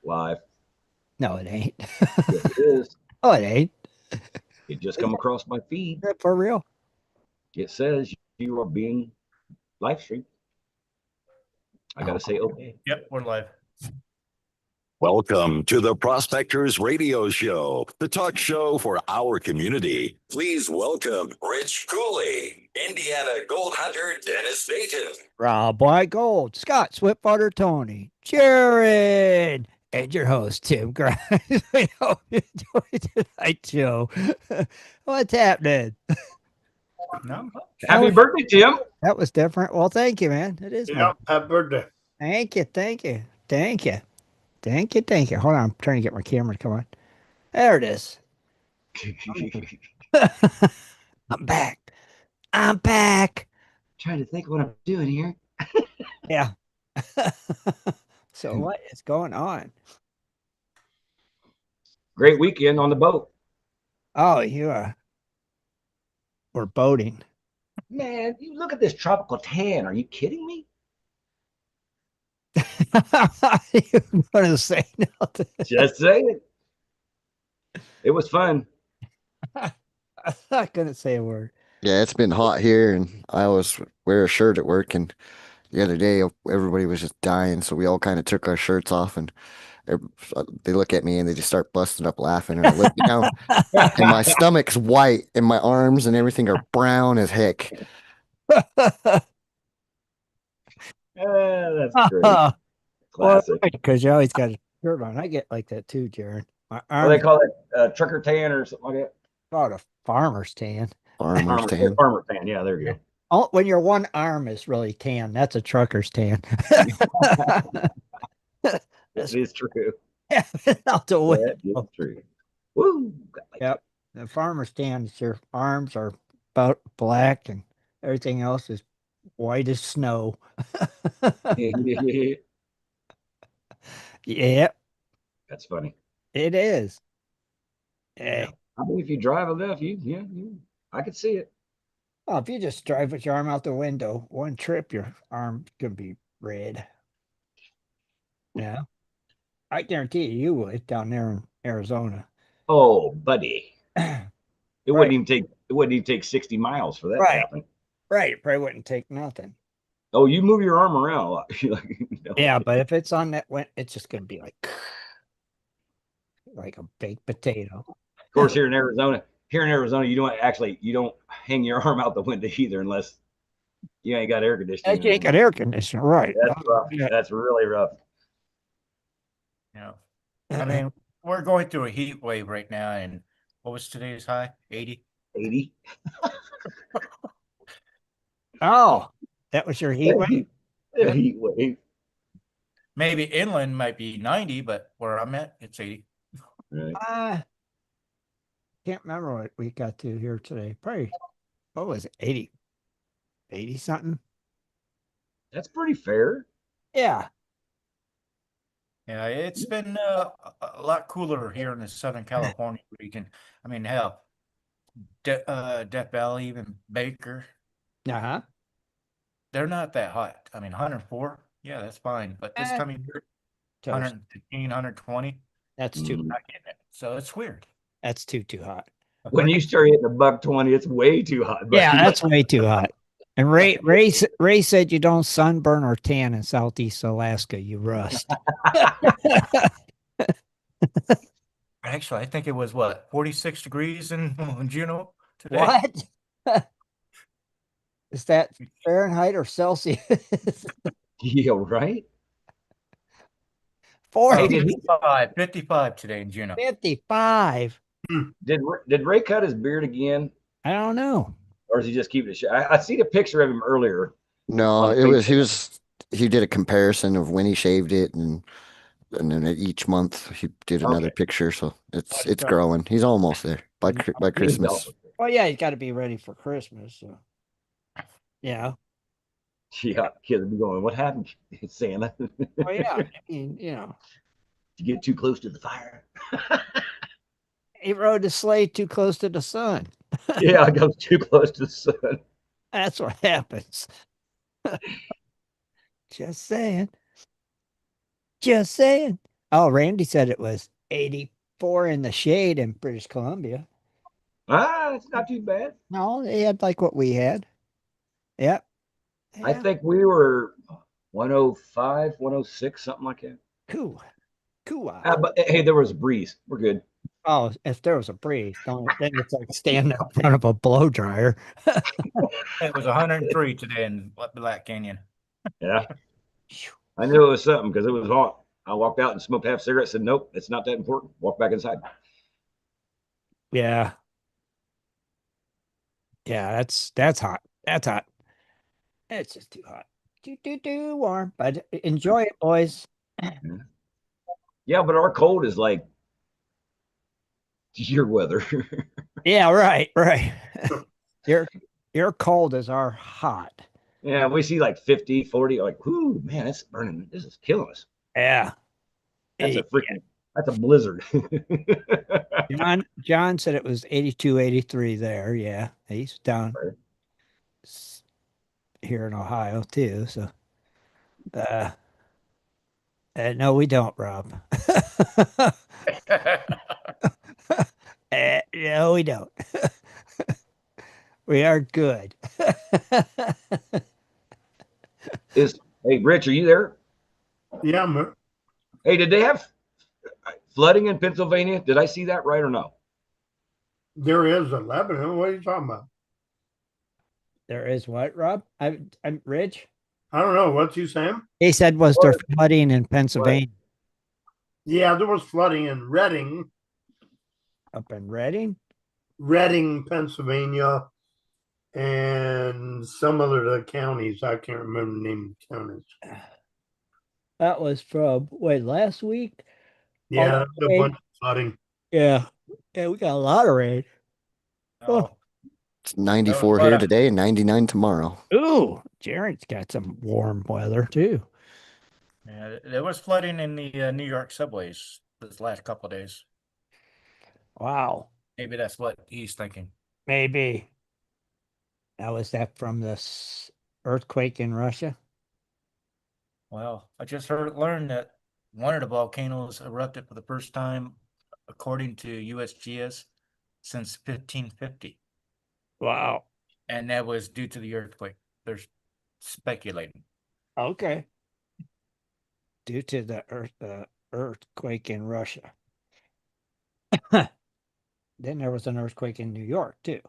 Live. No, it ain't. Yes, it is. Oh, it ain't. It just Is come across my feed. that for real? It says you are being live streamed. I Oh, gotta say okay. Yep, we're live. Welcome to the Prospectors Radio Show, the talk show for our community. Please welcome Rich Cooley, Indiana Gold Hunter Dennis Dayton, Rob White Gold, Scott Swiftwater Tony, Jared, and your host, Tim Grimes. We hope you enjoyed tonight's show. What's happening? No? Happy birthday, Tim. That was different. Well, thank you, man. It is my Happy birthday. thank you, thank you, thank you, thank you, thank you. Hold on, I'm trying to get my camera to come on. There it is. I'm back. I'm back. Trying to think what I'm doing here. Yeah. So what is going on? Great weekend on the boat. Oh, you we're boating. Man, you look at this tropical tan. Are you kidding me? You're gonna say nothing. Just saying. It was fun. I'm not gonna say a word. Yeah, it's been hot here, and I always wear a shirt at work. And the other day, everybody was just dying, so we all kind of took our shirts off, and they look at me and they just start busting up laughing. And I look down, and my stomach's white, and my arms and everything are brown as heck. That's great. Classic. Because you always got a shirt on. I get like that too, Jared. My What arm do they call it? Trucker tan or something like that? called a farmer's tan. Farmer's tan. Farmer tan. Yeah, there you go. Oh, when your one arm is really tan, that's a trucker's tan. That is true. Out the That is window. true. Woo! Yep. The farmer's tan is your arms are about black and everything else is white as snow. Yep, That's funny. it is. Hey. Yeah. I mean, if you drive enough, I could see it. Well, if you just drive with your arm out the window, one trip, your arm could be red. Yeah. I guarantee you would down there in Arizona. Oh, buddy. It Right. wouldn't even take 60 miles for that to Right. happen. Right. It probably wouldn't take nothing. Oh, you move your arm around a lot. Yeah, but if it's on that it's just gonna be like a baked potato. Of course, here in Arizona, you don't hang your arm out the window either unless you ain't got air conditioning. You ain't got air conditioner, right? That's rough. Yeah. That's really rough. Yeah. I mean, we're going through a heat wave right now, and what was today's high? 80? 80. Oh, that was your heat wave? The heat wave. Maybe inland might be 90, but where I'm at, it's 80. Right. Can't remember what we got to here today. Probably, what was it, 80? 80 something? That's pretty fair. Yeah. Yeah, it's been a lot cooler here in the Southern California region. I mean, hell, Death Valley, even Baker, Uh-huh. they're not that hot. I mean, 104, yeah, that's fine. But this time of year, Toast. 115, 120, That's too not getting it. So it's weird. that's too hot. When you start hitting $120, it's way too hot. Yeah, that's way too hot. And Ray said you don't sunburn or tan in Southeast Alaska, you rust. Actually, I think it was 46 degrees in Juneau today. What? Is that Fahrenheit or Celsius? Yeah, right. 40, 55 today in Juneau. 55. Did Ray cut his beard again, I don't know. or is he just keeping it short? I seen a picture of him earlier. No, he did a comparison of when he shaved it, and then each month he did another picture, so it's growing. He's almost there by Christmas. Well, yeah, he's got to be ready for Christmas. So. Yeah. Yeah, kids will be going, what happened, Santa? Well, yeah. I mean, You get too close to the fire. He rode the sleigh too close to the sun. Yeah, I go too close to the sun. That's what happens. Just saying. Just saying. Oh, Randy said it was 84 in the shade in British Columbia. It's not too bad. No, they had like what we had. Yep. I Yeah. think we were 105, 106, something like that. Cool. Cool. But hey, there was a breeze. We're good. Oh, if there was a breeze, don't then it's like standing in front of a blow dryer. It was 103 today in Black Canyon. Yeah. I knew it was something because it was hot. I walked out and smoked half a cigarette, said, nope, it's not that important. Walk back inside. Yeah. Yeah, that's hot. That's hot. It's just too hot. Too warm. But enjoy it, boys. Yeah, but our cold is like your weather. Yeah, right, right. Your your cold is our hot. Yeah, we see like 50, 40, like, whoo, man, it's burning. This is killing us. Yeah. That's Eh, a freaking, that's a blizzard. John said it was 82, 83 there. Yeah. He's down here in Ohio too. So uh, no, we don't, Rob. No, we don't. We are good. Hey, Rich, are you there? Yeah, Hey, did they have flooding in Pennsylvania? Did I see that right or no? there is a Lebanon. What are you talking about? There is what, Rob? I'm Rich. I don't know. What you saying? He said, was there flooding in Pennsylvania? Yeah, there was flooding in Up in Reading? Pennsylvania, and some other counties. I can't remember the name of the counties. That was from, wait, last week? Yeah, Oh, a bunch of flooding. yeah. Yeah, we got a lot of rain. Oh, It's 94 That was here today and 99 tomorrow. Ooh, Jared's got some warm weather too. yeah, there was flooding in the New York subways this last couple of days. Wow. Maybe that's what he's thinking. Maybe. Now, is that from earthquake in Russia? Well, I just learned that one of the volcanoes erupted for the first time, according to USGS, since 1550, Wow. and that was due to the earthquake. They're speculating. Okay. Due to the earthquake in Russia. Then there was an earthquake in New York too.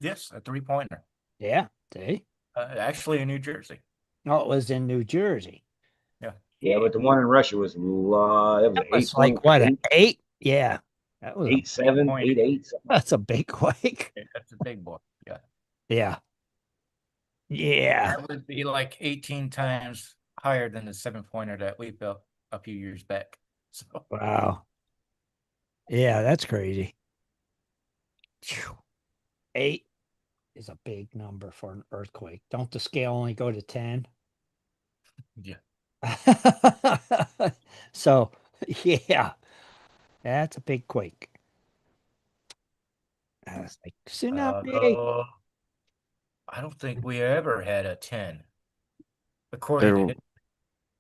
Yes, a three-pointer. Yeah. See? Actually, in New Jersey. No, it was in New Jersey. Yeah. Yeah, but the one in Russia was, it was That an was like what, an 8? Yeah. That was 8.7, 8.8. 8.8. that's a big quake. That's a big boy. Yeah. Yeah. Yeah. That would be like 18 times higher than the 7-pointer that we built a few years back. So Wow. Yeah, that's crazy. Phew. 8 is a big number for an earthquake. Don't the scale only go to 10? yeah. So, yeah, that's a big quake. It's like tsunami. Though I don't think we ever had a 10, according to There, him.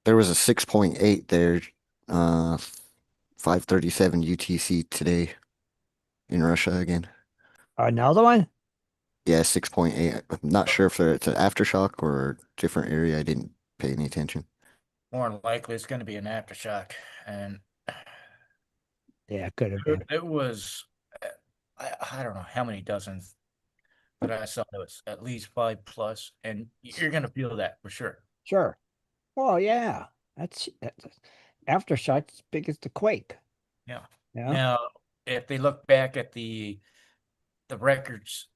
there was a 6.8 there, 5:37 UTC today in Russia again. Another one? Yeah, 6.8. I'm not sure if it's an aftershock or a different area. I didn't pay any attention. More than likely it's going to be an aftershock. And Yeah, it could have been. it was, I don't know how many dozens, but I saw it was at least 5 plus, and you're going to feel that for sure. Sure. Well, yeah, that's aftershock as big as the quake. Yeah. Yeah. Now, if they look back at the records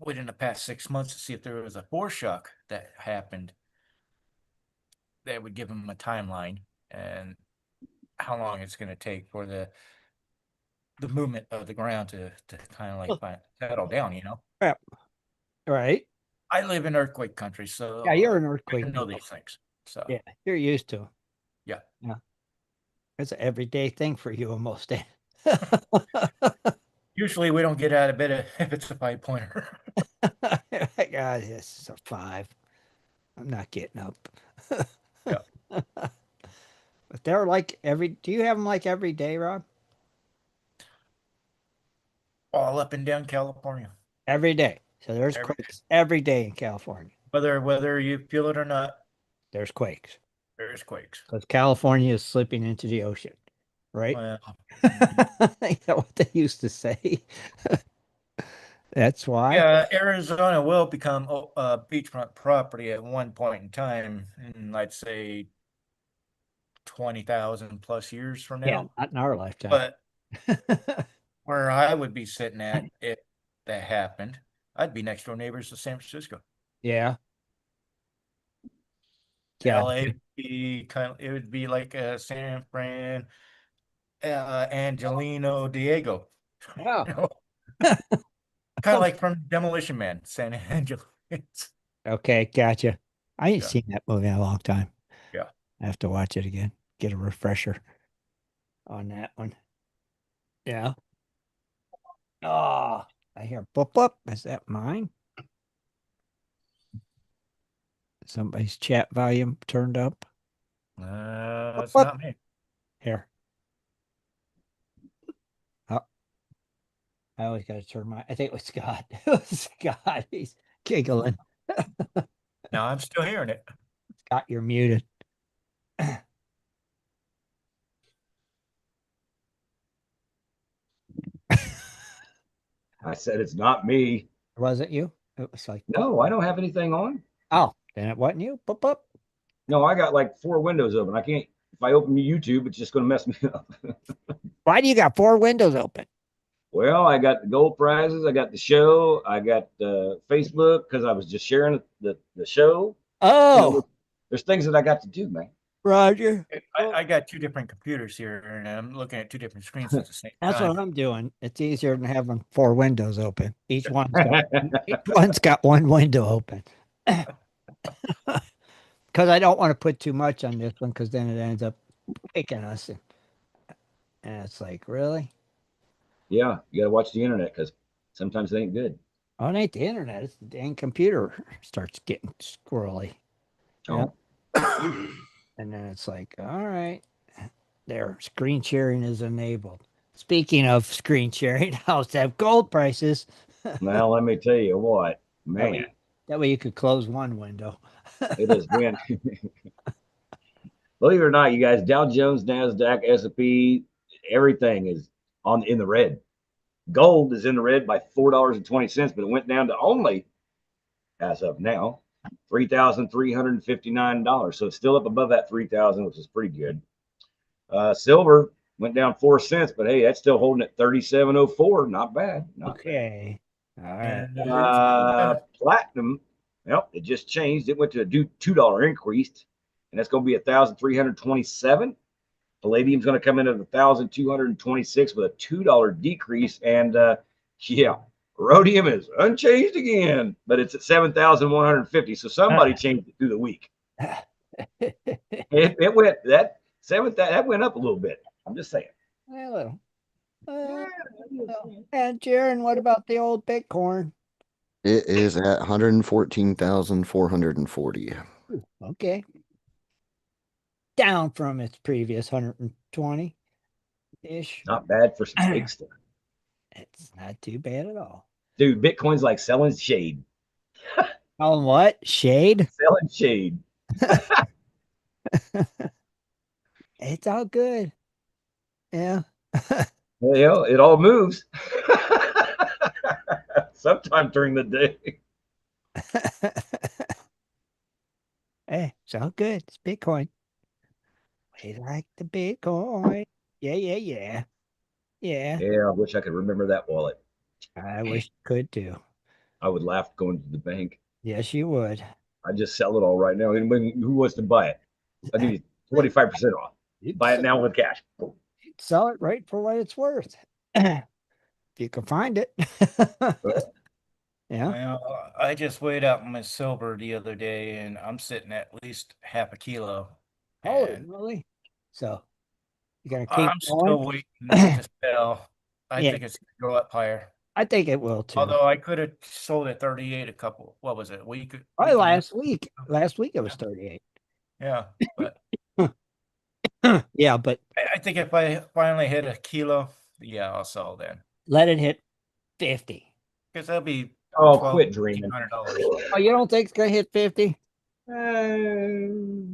within the past 6 months to see if there was a foreshock that happened, that would give them a timeline and how long it's going to take for the movement of the ground to kind of like settle down. Yeah. Right. I live in earthquake country, so Yeah, you're an I earthquake. know these things. So Yeah, you're used to 'em. yeah. Yeah. It's an everyday thing for you almost. Usually we don't get out of bed if it's a 5-pointer. God, this is a 5. I'm not getting up. Yeah. But they're like do you have them like every day, Rob? All up and down California. Every day. So there's Every quakes every day in California. Whether you feel it or not, There's quakes. there's quakes. Because California is slipping into the ocean, right? Well, Is that what they used to say? That's why. yeah, Arizona will become beachfront property at one point in time, in I'd say 20,000 plus years from Yeah, now. not in our lifetime. But where I would be sitting at if that happened, I'd be next door neighbors to San Francisco. Yeah. Yeah. LA would be it would be like San Fran, Angelino, Diego. Yeah. You know? Kind of like from Demolition Man, San Angelo. Okay, gotcha. I ain't Yeah. seen that movie in a long time. Yeah. I have to watch it again. Get a refresher on that one. Yeah. Oh, I hear boop boop. Is that mine? Somebody's chat volume turned up. It's What? not me. Here. Oh, I always got to turn my. I think it was Scott. It was Scott. He's giggling. No, I'm still hearing it. Scott, you're muted. I said it's not me. Was it you? It was like, No, I don't have anything on. oh, then it wasn't you. Boop boop. No, I got like 4 windows open. I can't. If I open YouTube, it's just going to mess me up. Why do you got 4 windows open? Well, I got the gold prizes. I got the show. I got Facebook because I was just sharing the show. Oh, There's things that I got to do, man. Roger. I got 2 different computers here, and I'm looking at 2 different screens at the same That's time. what I'm doing. It's easier than having 4 windows open. Each one's got 1 window open. Because I don't want to put too much on this one, because then it ends up picking us. And it's like, really? Yeah, you got to watch the internet because sometimes it ain't good. Oh, it ain't the internet. It's the dang computer starts getting squirrely. Oh. And then it's like, all right, their screen sharing is enabled. Speaking of screen sharing, how's that gold prices? Well, let me tell you what, man. That way you could close one window. It is when, believe it or not, you guys, Dow Jones, NASDAQ, S&P, everything is in the red. Gold is in the red by $4.20, but it went down to only, as of now, $3,359. So it's still up above that 3,000, which is pretty good. Silver went down 4 cents, but hey, that's still holding at 37.04. Not bad. Not Okay. All right. bad. Platinum, well, it just changed. It went to a $2 increase, and that's going to be 1,327. Palladium's going to come in at 1,226 with a $2 decrease, and yeah, rhodium is unchanged again, but it's at 7,150. So somebody changed it through the week. It went that went up a little bit. I'm just saying. A little. And Jaron, what about the old Bitcoin? It is at 114,440. Okay. Down from its previous 120-ish. Not bad for some fake stuff. It's not too bad at all. Dude, Bitcoin's like selling shade. Calling what? Shade? Selling shade. It's all good. Yeah. Well, it all moves. Sometime during the day. Hey, it's all good. It's Bitcoin. We like the Bitcoin. Yeah. Yeah, I wish I could remember that wallet. I wish you could too. I would laugh going to the bank. Yes, you would. I just sell it all right now. Anybody who wants to buy it, I'll give you 25% off. Buy it now with cash. You'd sell it right for what it's worth. If you can find it. Yeah. Well, I just weighed out my silver the other day, and I'm sitting at least half a kilo. Oh, And really? So you're gonna keep I'm still going? waiting to sell. I Yeah. think it's gonna go up higher. I think it will too. Although I could have sold at 38 what was it, a week? Probably ago? last week. Last week it was 38. Yeah, but Yeah, but I think if I finally hit a kilo, yeah, I'll sell then. let it hit 50. Because that'll be Oh, $1,200, quit dreaming. $1,500. Oh, you don't think it's gonna hit 50? No.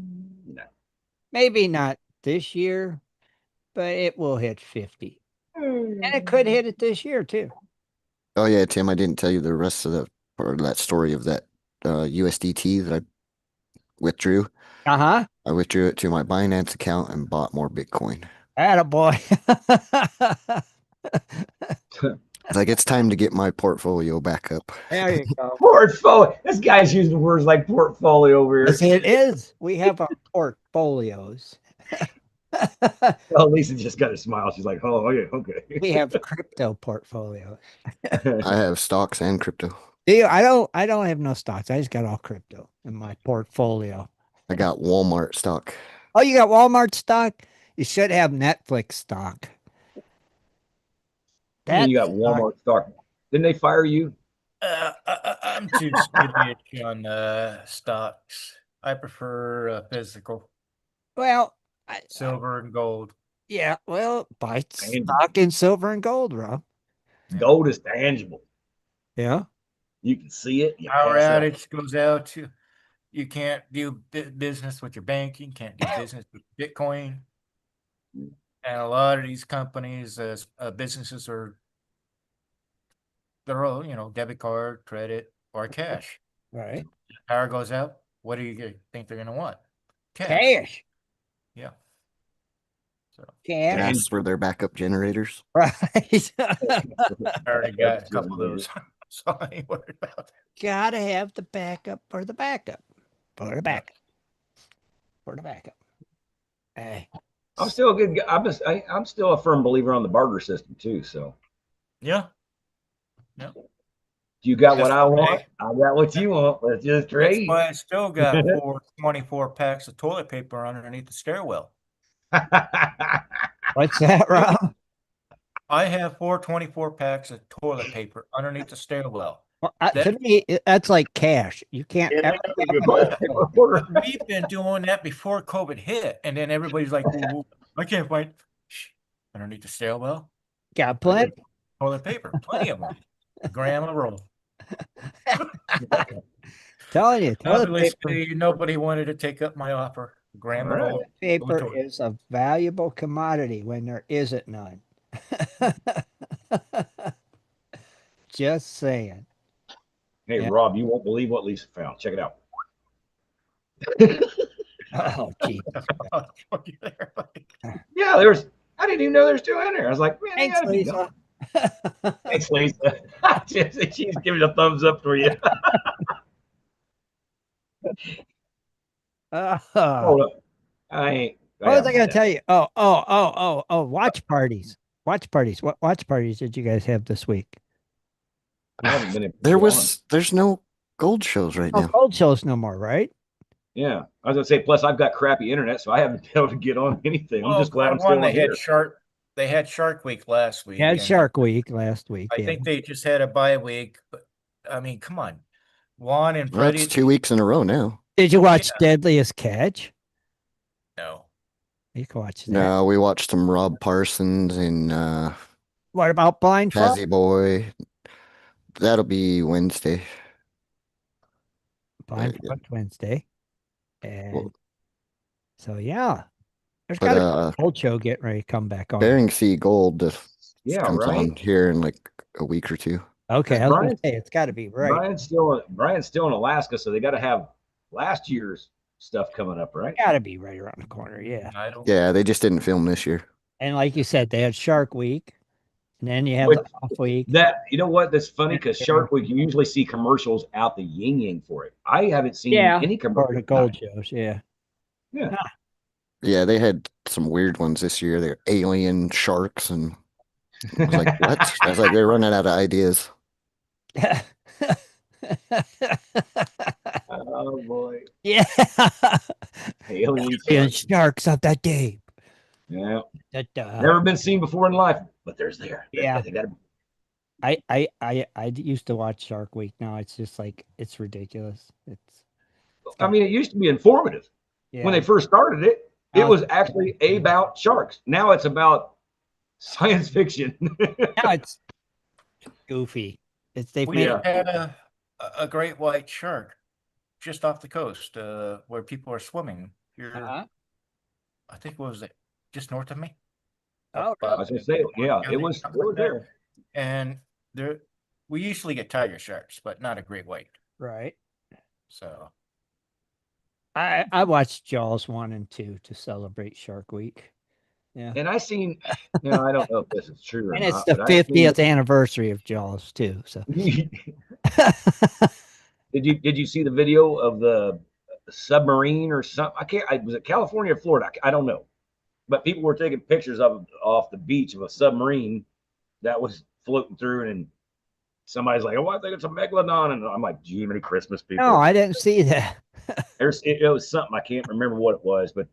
Maybe not this year, but it will hit 50. And it could hit it this year too. Oh yeah, Tim, I didn't tell you the rest of the part of that story of that USDT that I withdrew. Uh-huh. I withdrew it to my Binance account and bought more Bitcoin. Attaboy. It's like it's time to get my portfolio back up. There you go. Portfolio. This guy's using words like portfolio over here. Yes, it is. We have our portfolios. Oh, Lisa just got a smile. She's like, oh, yeah, okay. We have crypto portfolios. I have stocks and crypto. Do you? I don't have no stocks. I just got all crypto in my portfolio. I got Walmart stock. Oh, you got Walmart stock? You should have Netflix stock. And you got That's Walmart stock. Didn't they fire you? I'm too skittish on stocks. I prefer physical, well, silver and gold. yeah, well, buy Tangible. stock in silver and gold, Rob. Gold is tangible. Yeah. You can see it. You Power pass it out. outage goes out to you can't do business with your banking, can't do business with Bitcoin. And a lot of these companies, businesses they're all, debit card, credit, or cash. Right. Power goes out. What do you think they're going to want? Cash. Yeah. So Cash. Gas for their backup generators. Right. I already got a couple of those. So I ain't worried about that. Gotta have the backup for the backup. For the backup. For the backup. Hey. I'm still a good guy. I'm still a firm believer on the barter system too. So Yeah. you got what That's I want. okay. I got what you want. Let's just That's trade. why I still got 24 packs of toilet paper underneath the stairwell. What's that, Rob? I have 24 packs of toilet paper underneath the stairwell. Well, That- to me, that's like cash. You can't Yeah, ever that's a have good enough. point. But we've been doing that before COVID hit, and then everybody's like, "Ooh, I can't find underneath the stairwell Got plenty. toilet paper, plenty of them, gram a roll." Telling you, toilet paper, Nobody wanted to take up my offer. Gram a All right. roll. paper toilet. is a valuable commodity when there isn't none. Just saying. Hey, Yeah. Rob, you won't believe what Lisa found. Check it out. Oh, gee. Yeah, there's. I didn't even know there's two in there. I was like, man, Thanks, I gotta be done. Lisa. Thanks, Lisa. She's giving a thumbs up for you. Hold up. I ain't. What was I haven't going had to tell you? Oh, watch parties. Watch parties. What watch parties did you guys have this week? that. I haven't been able to There's no gold shows right Oh, now. gold shows no more, right? Yeah, I was gonna say. Plus, I've got crappy internet, so I haven't been able to get on anything. I'm just glad I'm still they on here. had Shark. They had Shark Week last week. Yeah, and Shark Week last week. I Yeah. think they just had a bye week. But I mean, come on, Juan and Well, Freddie. that's 2 weeks in a row now. Did you watch Deadliest Catch? No. You can watch that. No, we watched some Rob Parsons and What about Blindfold? Jazzy Boy. That'll be Wednesday. Blindfold Wednesday. And Well, so, yeah. There's but, got to be a gold show getting ready to come back on. Bering Sea Gold Yeah, comes right. on here in like a week or two. Okay, I was going Brian- to say, it's got to be right. Brian's still in Alaska, so they got to have last year's stuff coming up, right? Got to be right around the corner, yeah. I don't. Yeah, they just didn't film this year. And like you said, they had Shark Week. And then you have Which- the off week. That you know what? That's funny because Shark Week you usually see commercials out the yin yang for it. I haven't seen any For commercials. the gold shows, yeah. Yeah. Yeah, they had some weird ones this year. They're alien sharks, and I was like, what? I was like, they're running out of ideas. Oh boy, Yeah. alien Alien sharks. sharks of the deep. Yeah, Da-da. never been seen before in life, but there's there. Yeah. They gotta, I used to watch Shark Week. Now it's just like it's ridiculous. I mean, it used to be informative Yeah. when they first started it. It was actually about sharks. Now it's about science fiction. Now it's goofy. They've We made had a great white shark just off the coast where people are swimming here. I think what was it just north of me? Oh, I was gonna say, yeah, it was there. And there, we usually get tiger sharks, but not a great white. right. So I watched Jaws 1 and 2 to celebrate Shark Week. Yeah. And I seen, I don't know if this is true or And it's not, the but I 50th anniversary of Jaws too. So seen, did you see the video of the submarine or something? Was it California or Florida? I don't know. But people were taking pictures of off the beach of a submarine that was floating through, and somebody's like, "Oh, I think it's a megalodon," and I'm like, "Gee, many Christmas people." no, I didn't see that. It was something I can't remember what it was, but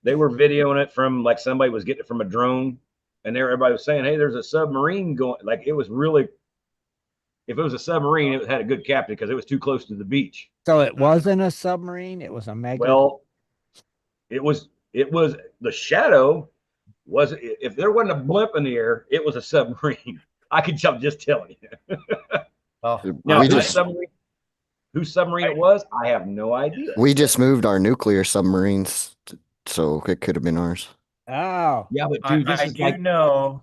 they were videoing it from like somebody was getting it from a drone, and everybody was saying, "Hey, there's a submarine going." Like it was really, if it was a submarine, it had a good captain because it was too close to the beach. So it wasn't a submarine. It was a megalodon. Well, it was the shadow was, if there wasn't a blimp in the air, it was a submarine. I could just telling you. Now, we just whose submarine it was, I have no idea. we just moved our nuclear submarines, so it could have been ours. Oh, Yeah, but dude, this I is do like know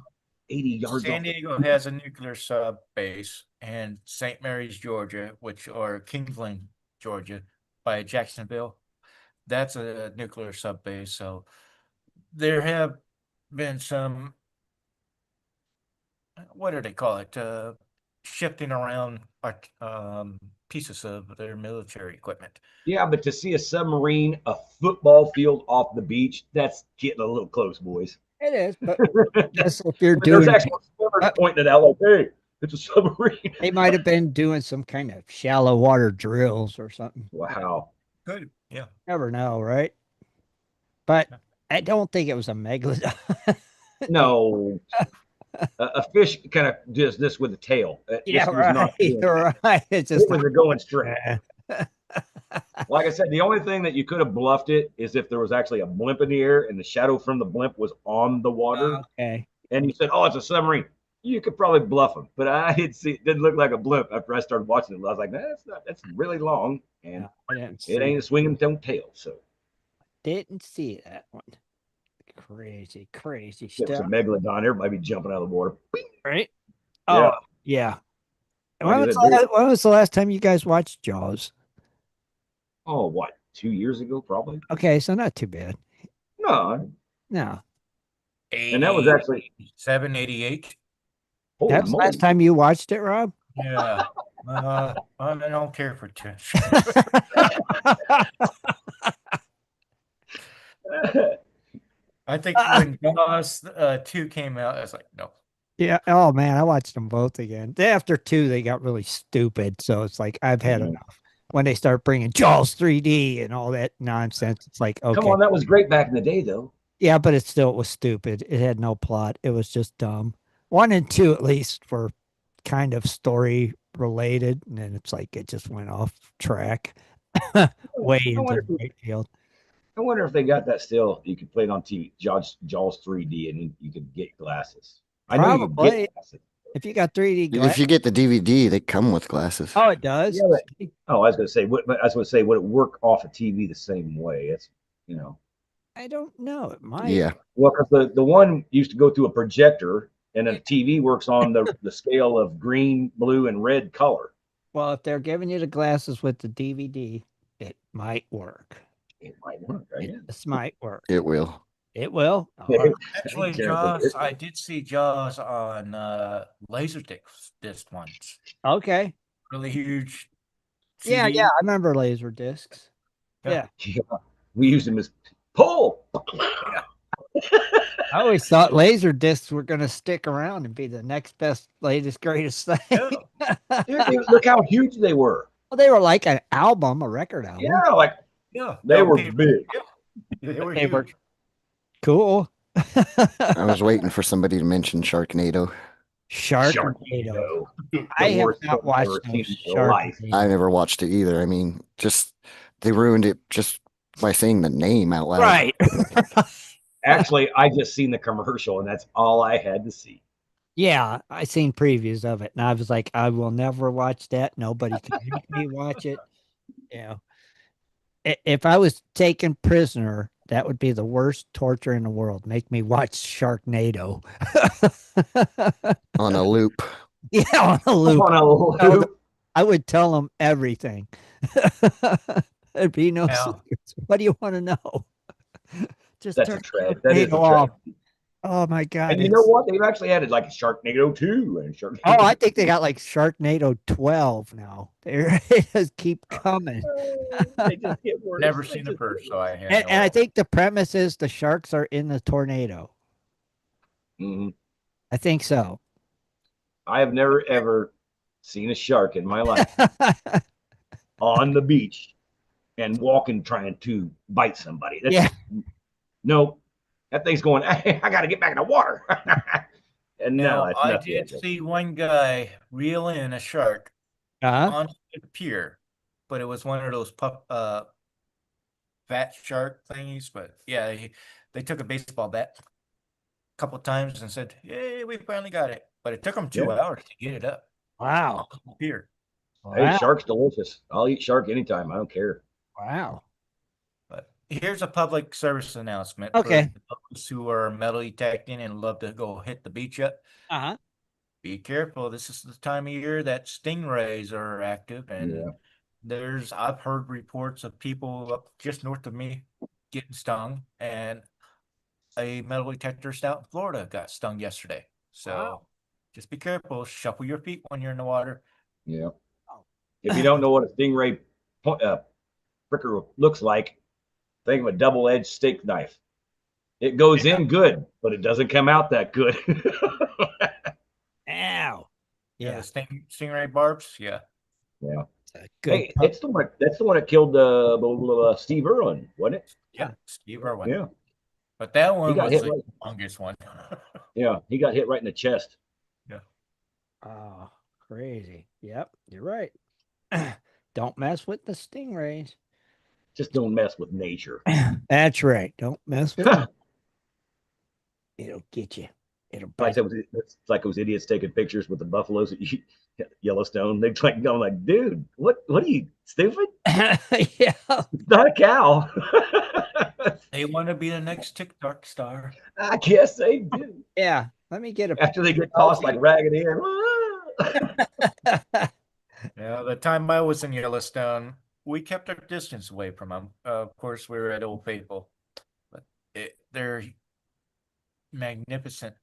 80 yards San off. Diego has a nuclear sub base, and St. Mary's, Georgia, or Kingsland, Georgia, by Jacksonville, that's a nuclear sub base. So there have been some, what do they call it? Shifting around pieces of their military equipment. Yeah, but to see a submarine a football field off the beach, that's getting a little close, boys. it is. But just if you're There's doing, actual swimmers pointing it out like, "Hey, it's a submarine." they might have been doing some kind of shallow water drills or something. Wow. Good. Yeah. Never know, right? But I don't think it was a megalodon. No. A fish kind of does this with the tail. Yeah, This was not doing that. right. It's just It was going straight. Yeah. Like I said, the only thing that you could have bluffed it is if there was actually a blimp in the air and the shadow from the blimp was on the water. Okay. And you said, "Oh, it's a submarine." You could probably bluff them, but I didn't see. It didn't look like a blimp after I started watching it. I was like, "That's not. That's really long, and I didn't see it ain't a swinging tail." So Didn't see that one. Crazy if it was a stuff, megalodon, everybody be jumping out of the water. right? Yeah. Oh, yeah. Like I said, When was the last time you guys watched Jaws? oh, what? 2 years ago, probably. Okay, so not too bad. No, No, and that was actually 788. holy that's the moly. last time you watched it, Rob. Yeah. I don't care for Tish. I think when Jaws 2 came out, I was like, no. Yeah. Oh man, I watched them both again. After 2, they got really stupid. So it's like I've had Mhm. enough. When they start bringing Jaws 3D and all that nonsense, it's like okay, Come on, that was great back in the day, though. yeah, but it still was stupid. It had no plot. It was just dumb. 1 and 2 at least were kind of story related, and then it's like it just went off track way I into wonder, the right field. I wonder if they got that still. You could play it on TV, Jaws 3D, and you could get glasses. I know you could Probably. get glasses. If you got 3D If glass, you get the DVD, they come with glasses. oh, it does. Yeah, but, I was going to say, would it work off a TV the same way? It's, I don't know. It might. Yeah. well, because the one used to go through a projector, and a TV works on the scale of green, blue, and red color. Well, if they're giving you the glasses with the DVD, it might work. It might work, right? This might work. It will. It will. Yeah. All right. Actually, Terrible. Jaws, I did see Jaws on Laserdisc once. Okay. Really huge. Yeah, CD. yeah. I remember laser discs. Yeah. Yeah. Yeah, we used them as pull. I always thought laser discs were going to stick around and be the next best, latest, greatest thing. Yeah. Dude, look how huge they were. Well, they were like an album, a record album. Yeah, like Yeah. they were Okay. big. Yeah. They were They were huge. cool. I was waiting for somebody to mention Sharknado. Sharknado. The I have worst not film I've watched ever no seen in my life. Sharknado. I never watched it either. I mean, just they ruined it just by saying the name out loud. Right. Actually, I just seen the commercial, and that's all I had to see. Yeah, I seen previews of it, and I was like, I will never watch that. Nobody can make me watch it. You know, if I was taken prisoner, that would be the worst torture in the world. Make me watch Sharknado. On a loop. Yeah, on a loop. On a No, loop. I would tell them everything. There'd be no Now- secrets. What do you want to know? Just That's turn a tragedy. That is a Sharknado off. tragedy. Oh my god! And you know what? They've actually added like Sharknado 2 and Sharknado. Oh, I think they got like Sharknado 12 now. They just keep coming. They just get worse. Never They seen the just first, get so I worse. have And I think the premise is the sharks are in the tornado. Mhm. I think so. I have never ever seen a shark in my life on the beach and walking trying to bite somebody. That's Yeah. no, that thing's going. Hey, I got to get back in the water. And no, Now, that's I nothing. did see one guy reel in a shark on the pier, but it was one of those fat shark thingies. But yeah, they took a baseball bat a couple times and said, "Hey, we finally got it." But it took them 2 Yeah. hours to get it up Wow. on the pier. Hey, Wow. shark's delicious. I'll eat shark anytime. I don't care. Wow. But here's a public service announcement Okay. for those who are metal detecting and love to go hit the beach up. Uh-huh. Be careful. This is the time of year that stingrays are active, and I've heard reports of people up just north of me getting stung, and a metal detectorist out in Florida got stung yesterday. So Wow. just be careful. Shuffle your feet when you're in the water. Yeah. Oh. If you don't know what a stingray pricker looks like, think of a double-edged steak knife. It goes in good, but it doesn't come out that good. Ow. Yeah, Yeah. the stingray barbs. Yeah. Yeah. It's a good Hey, it's the one. That's the one that killed Steve Irwin, wasn't it? Yeah. Steve Irwin. Yeah. But that one got was hit the right- longest one. Yeah. He got hit right in the chest. Oh, crazy. Yep, you're right. Don't mess with the stingrays. Just don't mess with nature. That's right. Don't mess with it. It'll get you. It'll Like bite. it's like those idiots taking pictures with the buffaloes at Yellowstone. They're like going like, dude, what are you stupid? Yeah. It's not a cow. They want to be the next TikTok star. I guess they do. Yeah. Let me get a After they get tossed like Raggedy Ann. Yeah, the time I was in Yellowstone, we kept our distance away from them. Of course, we were at Old Faithful, but they're magnificent.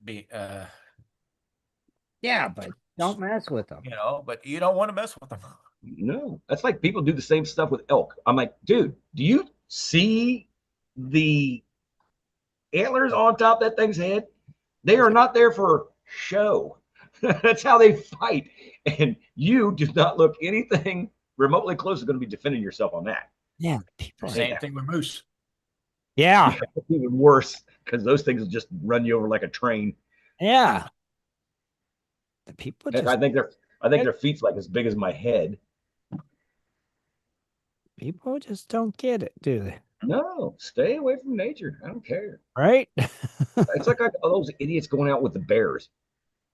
Yeah, but don't mess with them. But you don't want to mess with them. No, that's like people do the same stuff with elk. I'm like, dude, do you see the antlers on top of that thing's head? They are not there for show. That's how they fight. And you do not look anything remotely close to going to be defending yourself on that. Yeah. People Same thing with moose. Yeah. It's even worse because those things will just run you over like a train. Yeah. The people just I think their feet's like as big as my head. people just don't get it, do they? No, stay away from nature. I don't care. Right? It's like those idiots going out with the bears.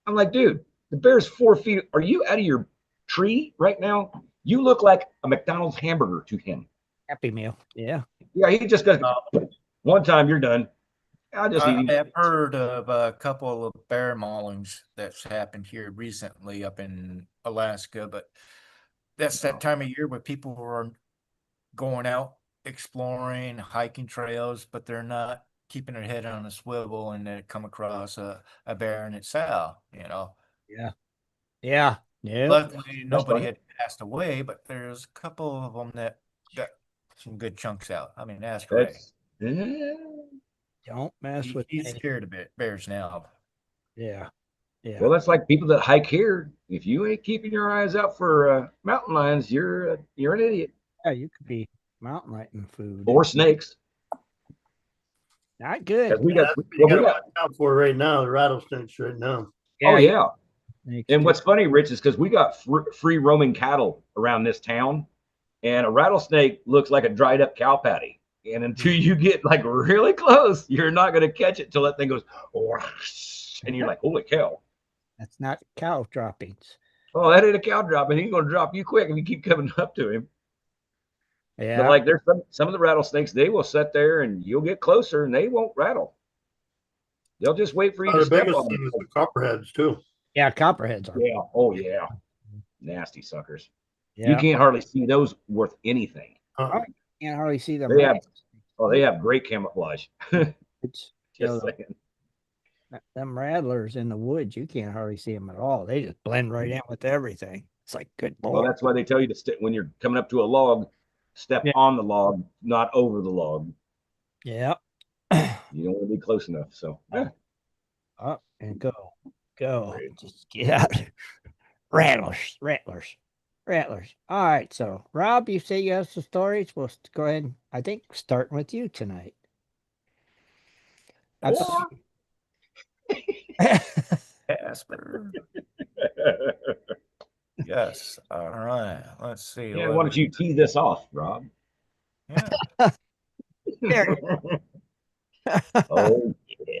I'm like, dude, the bear's 4 feet. Are you out of your tree right now? You look like a McDonald's hamburger to him. Happy meal. Yeah. Yeah, he just goes one time. You're done. I'll just eat him. I've heard of a couple of bear maulings that's happened here recently up in Alaska, but that's that time of year where people are going out exploring, hiking trails, but they're not keeping their head on a swivel, and they come across a bear in itself. Yeah. Yeah. Yeah. Luckily, nobody funny. had passed away, but there's a couple of them that got some good chunks out. I mean, ask Ray. Don't mess with He's nature. scared of bears now. Yeah. Yeah. Well, that's like people that hike here. If you ain't keeping your eyes out for mountain lions, you're an idiot. Yeah, you could be mountain lion food. Or snakes. Not good. 'Cause we got, You well, we got to got watch out for right now. The rattlesnakes right now. oh yeah. snakes And too. what's funny, Rich, is because we got free roaming cattle around this town, and a rattlesnake looks like a dried up cow patty. And until you get like really close, you're not going to catch it till that thing goes, and you're like, holy cow. That's not cow droppings. Oh, that ain't a cow drop, and he's going to drop you quick if you keep coming up to him. Yeah. But like there's some of the rattlesnakes, they will sit there and you'll get closer and they won't rattle. They'll just wait for you to The step biggest on thing them. is the copperheads too. Yeah, copperheads are. Yeah. Oh yeah. Nasty suckers. Yeah. You can't hardly see those worth anything. Uh, Can't hardly see them. They have they have great camouflage. It's, Just saying. them rattlers in the woods, you can't hardly see them at all. They just blend right in with everything. It's like, good Well, lord. that's why they tell you to step when you're coming up to a log, step Yeah. on the log, not over the log. Yeah. You don't want to be close enough. So yeah. Up and go. Great. Just get out. Rattlers. All right. So, Rob, you say you have some stories. We'll go ahead and, I think, starting with you tonight. Or- Casper. Yes. All right. Let's see. Yeah, what why don't we- you tee this off, Rob? Yeah. There. Oh yeah.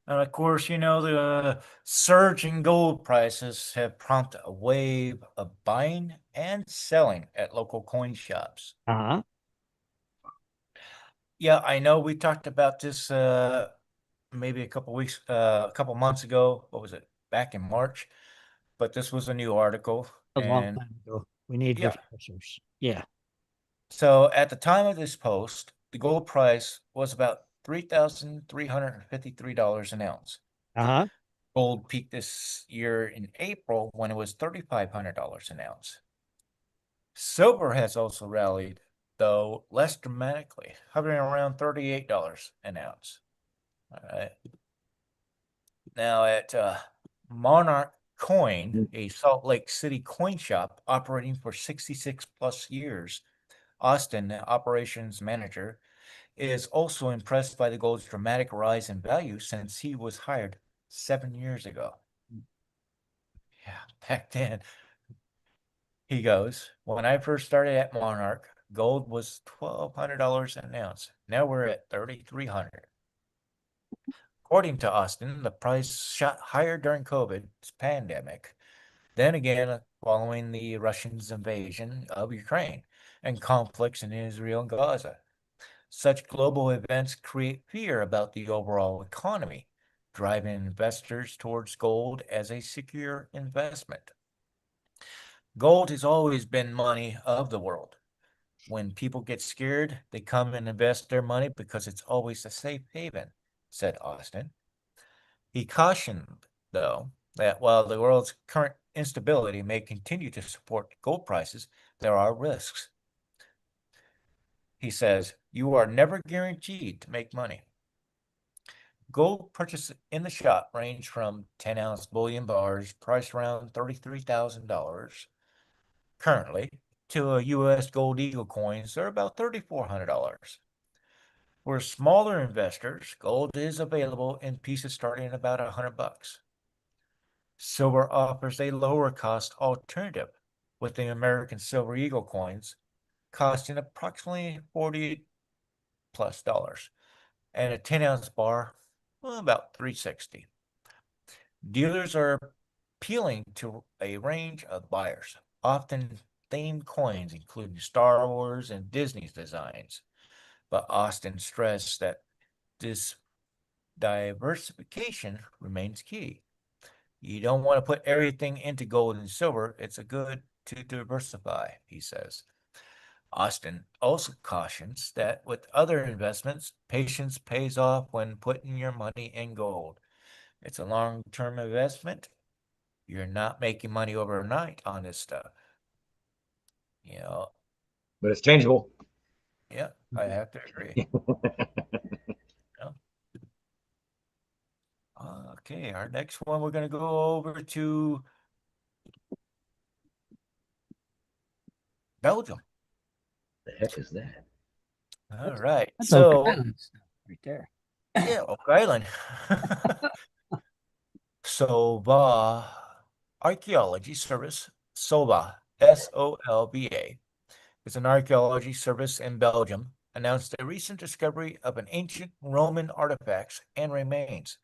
And of course, the surge in gold prices have prompted a wave of buying and selling at local coin shops. Uh-huh. Yeah, I know we talked about this maybe a couple months ago. What was it? Back in March. But this was a new article. A long And time ago. We need Yeah. refreshers. Yeah. so at the time of this post, the gold price was about $3,353 an ounce. Uh-huh. Gold peaked this year in April when it was $3,500 an ounce. Silver has also rallied, though less dramatically, hovering around $38 an ounce. All right. Now at Monarch Coin, a Salt Lake City coin shop operating for 66 plus years, Austin, the operations manager, is also impressed by the gold's dramatic rise in value since he was hired 7 years ago. Yeah, back then. He goes, when I first started at Monarch, gold was $1,200 an ounce. Now we're at $3,300. According to Austin, the price shot higher during COVID's pandemic. Then again, following the Russians' invasion of Ukraine and conflicts in Israel and Gaza. Such global events create fear about the overall economy, driving investors towards gold as a secure investment. Gold has always been money of the world. When people get scared, they come and invest their money because it's always a safe haven, said Austin. He cautioned, though, that while the world's current instability may continue to support gold prices, there are risks. He says, you are never guaranteed to make money. Gold purchases in the shop range from 10-ounce bullion bars priced around $33,000 currently to a U.S. Gold Eagle coins that are about $3,400. For smaller investors, gold is available in pieces starting at about $100. Silver offers a lower cost alternative, with the American Silver Eagle coins costing approximately $40 plus and a 10-ounce bar, well, about $360. Dealers are appealing to a range of buyers, often themed coins, including Star Wars and Disney's designs. But Austin stressed that this diversification remains key. You don't want to put everything into gold and silver. It's a good to diversify, he says. Austin also cautions that with other investments, patience pays off when putting your money in gold. It's a long-term investment. You're not making money overnight on this stuff. But it's changeable. Yeah, I have to agree. Yeah. Okay, our next one, we're going to go over to Belgium. The heck is that? All right. That's So, Oak Island stuff right there. yeah, Oak Island. SOBA Archaeology Service, SOBA, SOLBA, is an archaeology service in Belgium announced a recent discovery of an ancient Roman artifacts and remains,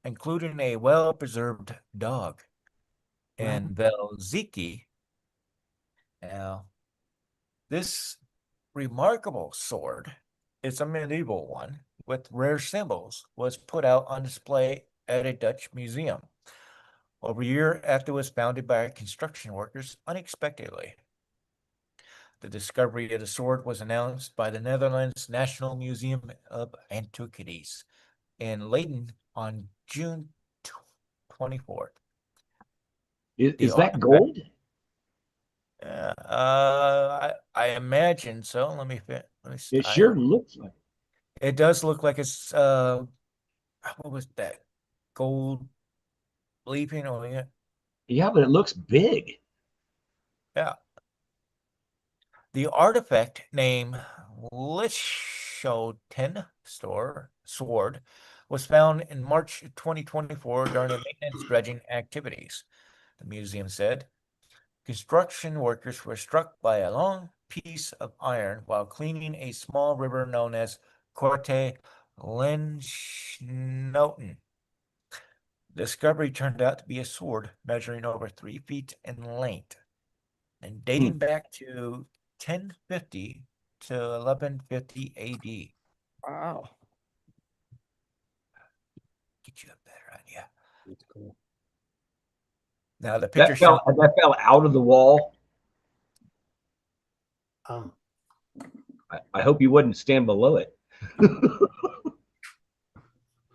including a well-preserved dog in Velziki. Now, this remarkable sword, it's a medieval one with rare symbols, was put out on display at a Dutch museum over a year after it was founded by construction workers unexpectedly. The discovery of the sword was announced by the Netherlands National Museum of Antiquities in Leiden on June 24th. Is that gold? I imagine so. Let me It sure looks like. It does look like it's what was that? Gold leafing or yeah. Yeah, but it looks big. Yeah. The artifact named Lichoten sword was found in March 2024 during the maintenance dredging activities, the museum said. Construction workers were struck by a long piece of iron while cleaning a small river known as Korte Lenschnoten. The discovery turned out to be a sword measuring over 3 feet in length and dating back to 1050 to 1150 AD. Wow. Get you a better idea. That's cool. Now the picture that fell out of the wall. I hope you wouldn't stand below it.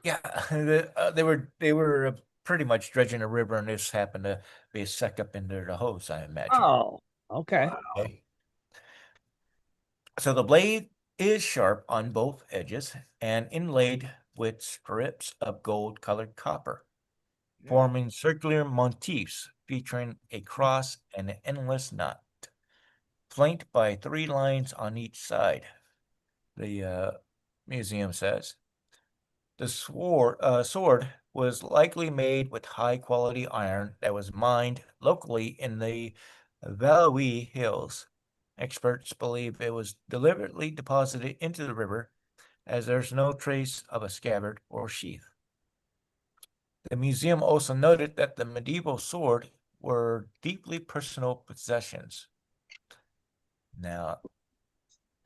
Yeah, they were pretty much dredging a river, and this happened to be a suck up into the hose, I imagine. Oh, okay. Okay. So the blade is sharp on both edges and inlaid with strips of gold-colored copper, forming circular motifs featuring a cross and an endless knot, flanked by 3 lines on each side, the museum says. The sword was likely made with high-quality iron that was mined locally in the Valois Hills. Experts believe it was deliberately deposited into the river as there's no trace of a scabbard or sheath. The museum also noted that the medieval sword were deeply personal possessions. Now,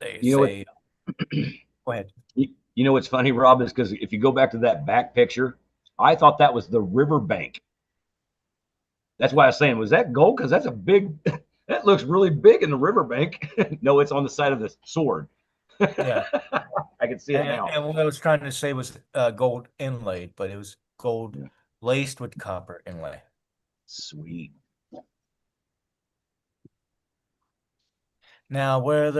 they say, go ahead. You know what's funny, Rob, is because if you go back to that back picture, I thought that was the riverbank. That's why I was saying, was that gold? Because that's a big, that looks really big in the riverbank. No, it's on the side of the sword. Yeah. I can see it now. And what I was trying to say was gold inlaid, but it was gold laced with copper inlay. Sweet. Now, where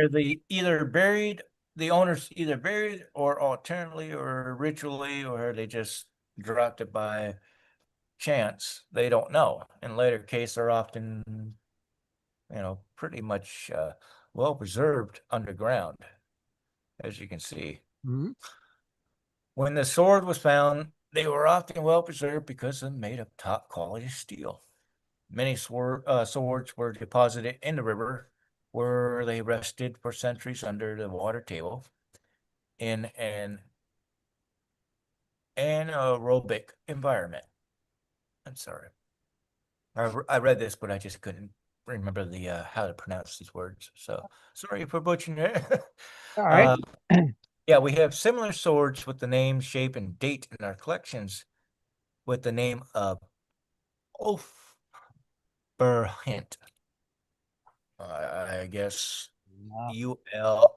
they either buried, the owners either buried or alternately or ritually, or they just dropped it by chance, they don't know. In later case, they're often, pretty much well preserved underground, as you can see. Mm-hmm. When the sword was found, they were often well preserved because they're made of top quality steel. Many swords were deposited in the river where they rested for centuries under the water table in an anaerobic environment. I'm sorry. I read this, but I just couldn't remember the how to pronounce these words. So sorry for butchering it. All right. Yeah, we have similar swords with the name, shape, and date in our collections with the name of Ulfberhint. I guess Ulfberht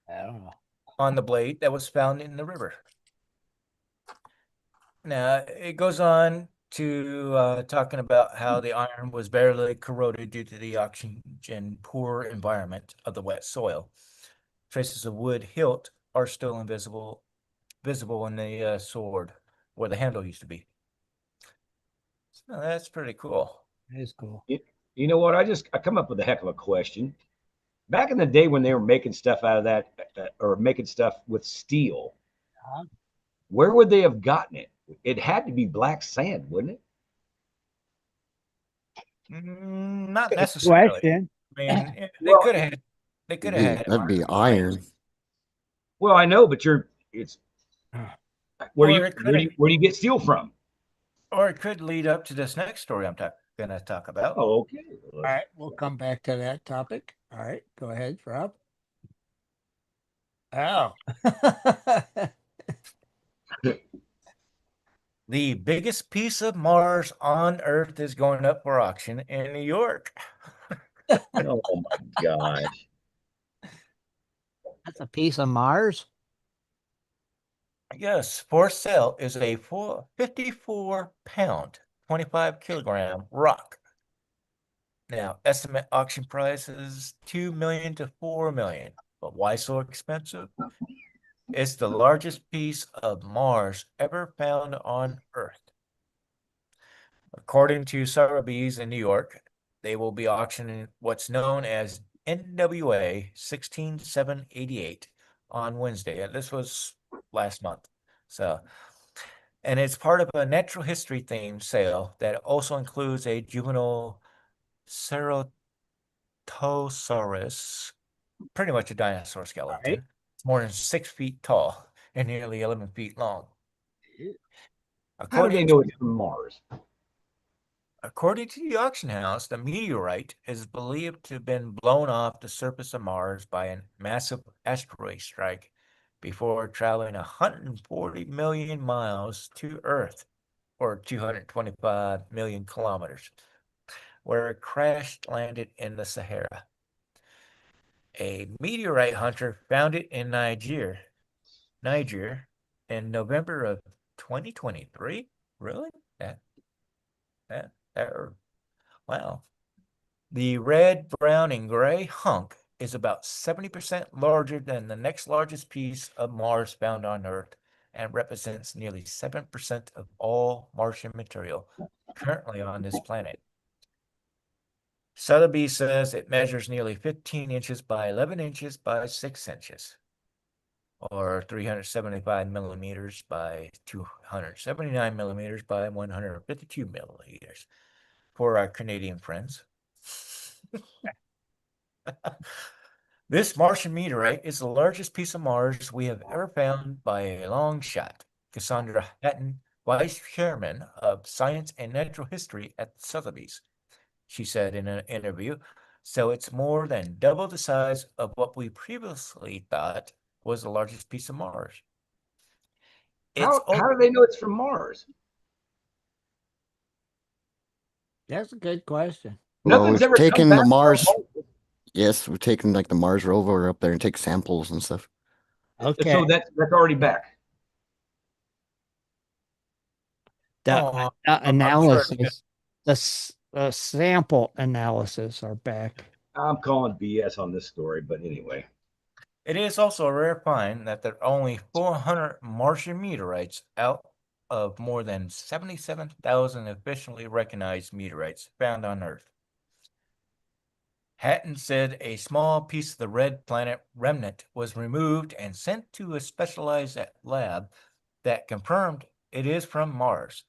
I don't know. on the blade that was found in the river. Now, it goes on to talking about how the iron was barely corroded due to the oxygen poor environment of the wet soil. Traces of wood hilt are still visible in the sword where the handle used to be. So that's pretty cool. That is cool. You know what? I come up with a heck of a question. Back in the day when they were making stuff out of that, or making stuff with steel, where would they have gotten it? It had to be black sand, wouldn't it? Not Good necessarily. question. I mean, they Well, could have had. They could have had. That'd be Mars iron. well, I know, but it's where Or you it could, where do you get steel from? or it could lead up to this next story I'm going to talk about. Oh, okay. All right, we'll come back to that topic. All right, go ahead, Rob. Oh. The biggest piece of Mars on Earth is going up for auction in New York. Oh my gosh. That's a piece of Mars? Yes, for sale is a 54-pound, 25-kilogram rock. Now, estimate auction price is $2 million to $4 million. But why so expensive? It's the largest piece of Mars ever found on Earth. According to Sotheby's in New York, they will be auctioning what's known as NWA 16788 on Wednesday. And this was last month. So, and it's part of a natural history themed sale that also includes a juvenile Ceratosaurus, pretty much a dinosaur skeleton. Right. It's more than 6 feet tall and nearly 11 feet long. How do they know it's from Mars? According to the auction house, the meteorite is believed to have been blown off the surface of Mars by a massive asteroid strike before traveling 140 million miles to Earth, or 225 million kilometers, where it crashed landed in the Sahara. A meteorite hunter found it in Niger in November of 2023. Really? That, wow. The red, brown, and gray hunk is about 70% larger than the next largest piece of Mars found on Earth and represents nearly 7% of all Martian material currently on this planet. Sotheby says it measures nearly 15 inches by 11 inches by 6 inches, or 375 millimeters by 279 millimeters by 152 millimeters for our Canadian friends. This Martian meteorite is the largest piece of Mars we have ever found by a long shot. Cassandra Hatton, vice chairman of science and natural history at Sotheby's, she said in an interview. So it's more than double the size of what we previously thought was the largest piece of Mars. How do they know it's from Mars? That's a good question. Well, Nothing's we've ever come taken back the from Mars. Mars. Yes, we've taken like the Mars rover up there and take samples and stuff. Okay. So that's already back. The Oh, I'm sure it's good. analysis, the sample analysis are back. I'm calling BS on this story, but anyway. It is also a rare find that there are only 400 Martian meteorites out of more than 77,000 officially recognized meteorites found on Earth. Hatton said a small piece of the red planet remnant was removed and sent to a specialized lab that confirmed it is from Mars.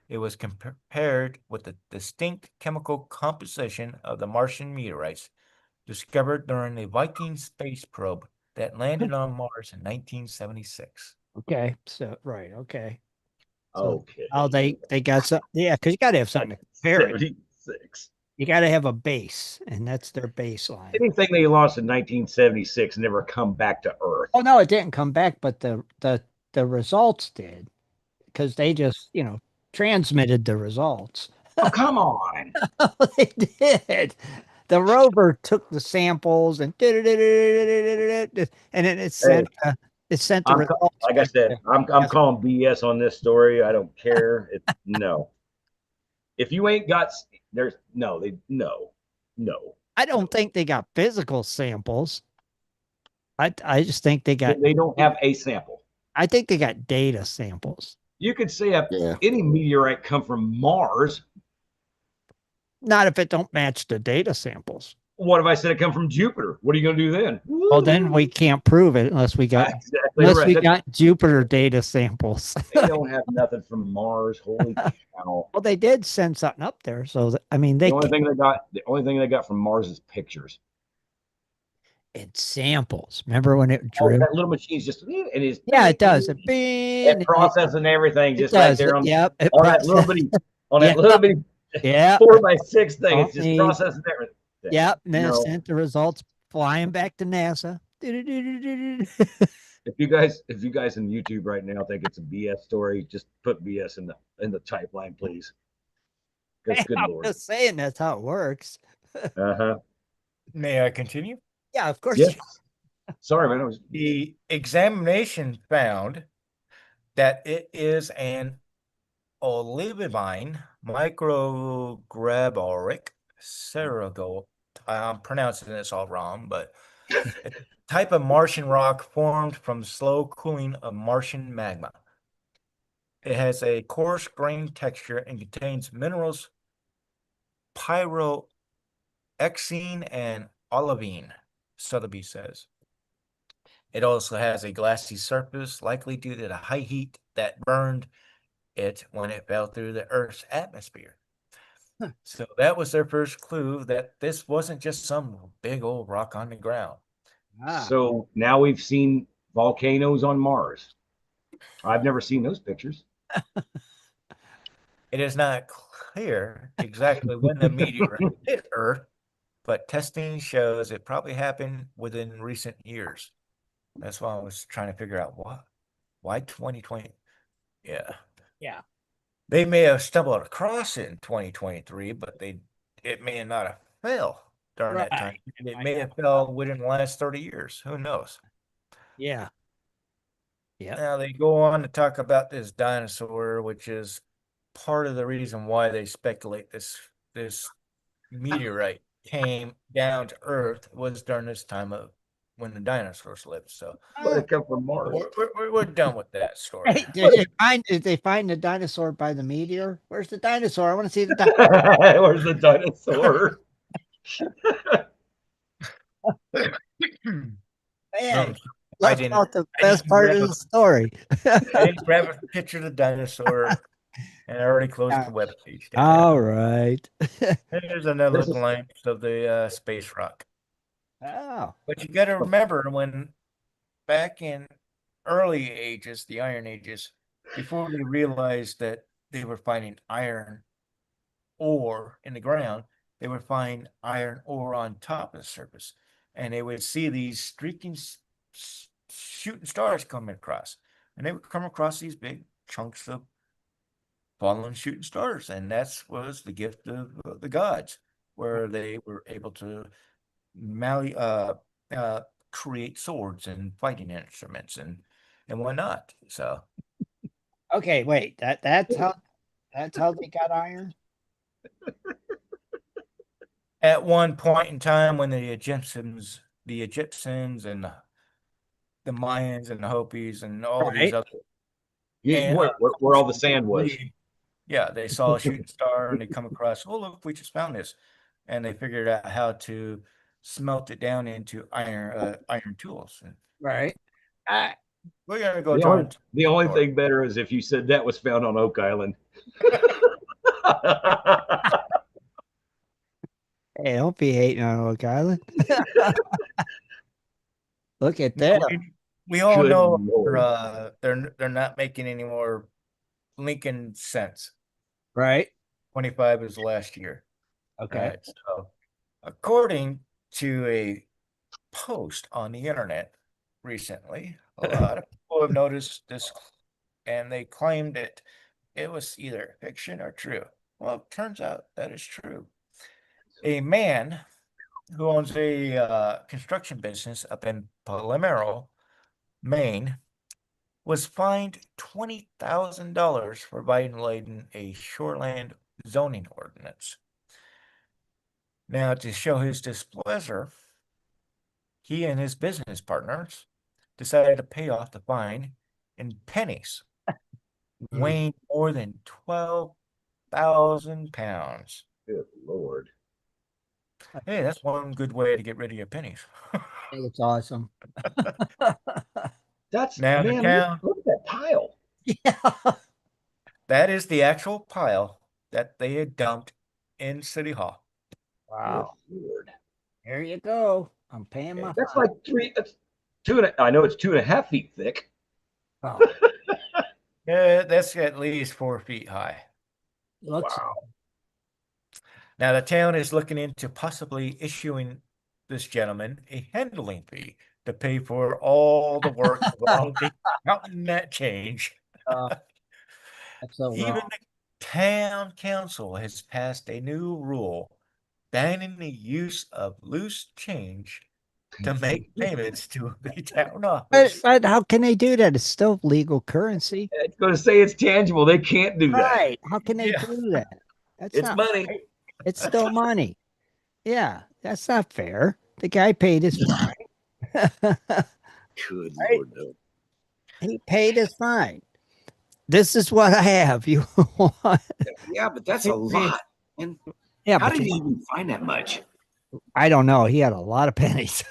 It was compared with the distinct chemical composition of the Martian meteorites discovered during the Viking space probe that landed on Mars in 1976. Okay. So right. Okay. So, Okay. oh, they got some. Yeah, because you got to have something to compare it. 76. You got to have a base, and that's their baseline. Anything they lost in 1976 never come back to Earth. Oh no, it didn't come back, but the results did, because they just transmitted the results. Oh, come on. They did. The rover took the samples and then it sent the results. Like I back said, to- I'm calling BS on this story. I don't care. No. If you ain't got there's no. I don't think they got physical samples. I just think they got. They don't have a sample. I think they got data samples. You could say Yeah. any meteorite come from Mars. Not if it don't match the data samples. What if I said it come from Jupiter? What are you going to do then? Well, then we can't prove it unless we got Exactly right. Jupiter data samples. They don't have nothing from Mars. Holy cow! Well, they did send something up there, so I mean, The only thing they got from Mars is pictures. it's samples. Remember when it Oh, drew? that little machine's just it is. Yeah, it does. It processing everything it just right does. there on Yep. It on that little process. bitty on Yeah. that little bitty Yeah. 4x6 thing. It's just Only- processing everything. Yep. And then it No. sent the results flying back to NASA. If you guys in YouTube right now think it's a BS story, just put BS in the type line, please. Because good I'm lord. just saying that's how it works. Uh-huh. May I continue? Yeah, of course. Yes. Sorry, man. The examination found that it is an olivine micrograboric ceregold. I'm pronouncing this all wrong, but a type of Martian rock formed from slow cooling of Martian magma. It has a coarse grained texture and contains minerals pyroxene and olivine, Sotheby's says. It also has a glassy surface, likely due to the high heat that burned it when it fell through the Earth's atmosphere. So that was their first clue that this wasn't just some big old rock on the ground. So now we've seen volcanoes on Mars. I've never seen those pictures. It is not clear exactly when the meteor hit Earth, but testing shows it probably happened within recent years. That's why I was trying to figure out why 2020. Yeah. Yeah. They may have stumbled across it in 2023, but it may not have fell during that time. It may have fell within the last 30 years. Who knows? Yeah. Yeah. Now they go on to talk about this dinosaur, which is part of the reason why they speculate this meteorite came down to Earth was during this time of when the dinosaurs lived. So But they come from Mars. we're done with that story. Hey, did they find the dinosaur by the meteor? Where's the dinosaur? I want to see the dinosaur. Where's the dinosaur? Man, I left didn't- out the I best didn't part of grab the story. I didn't grab a picture of the dinosaur, and I already closed the web page. All right. There's another This is- glimpse of the space rock. Oh. But you got to remember when back in early ages, the Iron Ages, before they realized that they were finding iron ore in the ground, they would find iron ore on top of the surface. And they would see these streaking shooting stars coming across. And they would come across these big chunks of fallen shooting stars. And that was the gift of the gods, where they were able to create swords and fighting instruments and whatnot. So Okay, wait. That's how they got iron? at one point in time when the Egyptians and the Mayans and the Hopis and all these Right. other Yeah, and, where all the sand was. yeah, they saw a shooting star and they come across, oh look, we just found this, and they figured out how to smelt it down into iron tools. And Right. we're gonna go The only thing better is if you said that was found on Oak Island. Hey, don't be hating on Oak Island. Look at that. We all Good know Lord. they're not making any more Lincoln cents. Right. 25 is last year. Okay. Right, so according to a post on the internet recently, a lot of people have noticed this and they claimed that it was either fiction or true. Well, it turns out that is true. A man who owns a construction business up in Palomero, Maine, was fined $20,000 for violating a shoreland zoning ordinance. Now, to show his displeasure, he and his business partners decided to pay off the fine in pennies, weighing more than 12,000 pounds. Good Lord. Hey, that's one good way to get rid of your pennies. It's awesome. That's Now the man. town, Look at that pile. Yeah. that is the actual pile that they had dumped in City Hall. Good Wow. Lord. There you go. I'm paying my That's fine. like three. That's two and I know it's 2.5 feet thick. Oh, Yeah, that's at least 4 feet high. looks Wow. Now the town is looking into possibly issuing this gentleman a handling fee to pay for all the work of all the counting that change. uh, that's so Even wrong. the town council has passed a new rule banning the use of loose change to make payments to the town office. But how can they do that? It's still legal currency. It's going to say it's tangible. They can't do that. Right. How can they Yeah. do that? That's It's not money. right. It's still money. Yeah, that's not fair. The guy paid his fine. Good Right? Lord, no. He paid his fine. This is what I have. You want? Yeah, but that's a lot. And Yeah, how but did he even find that much? I don't know. He had a lot of pennies.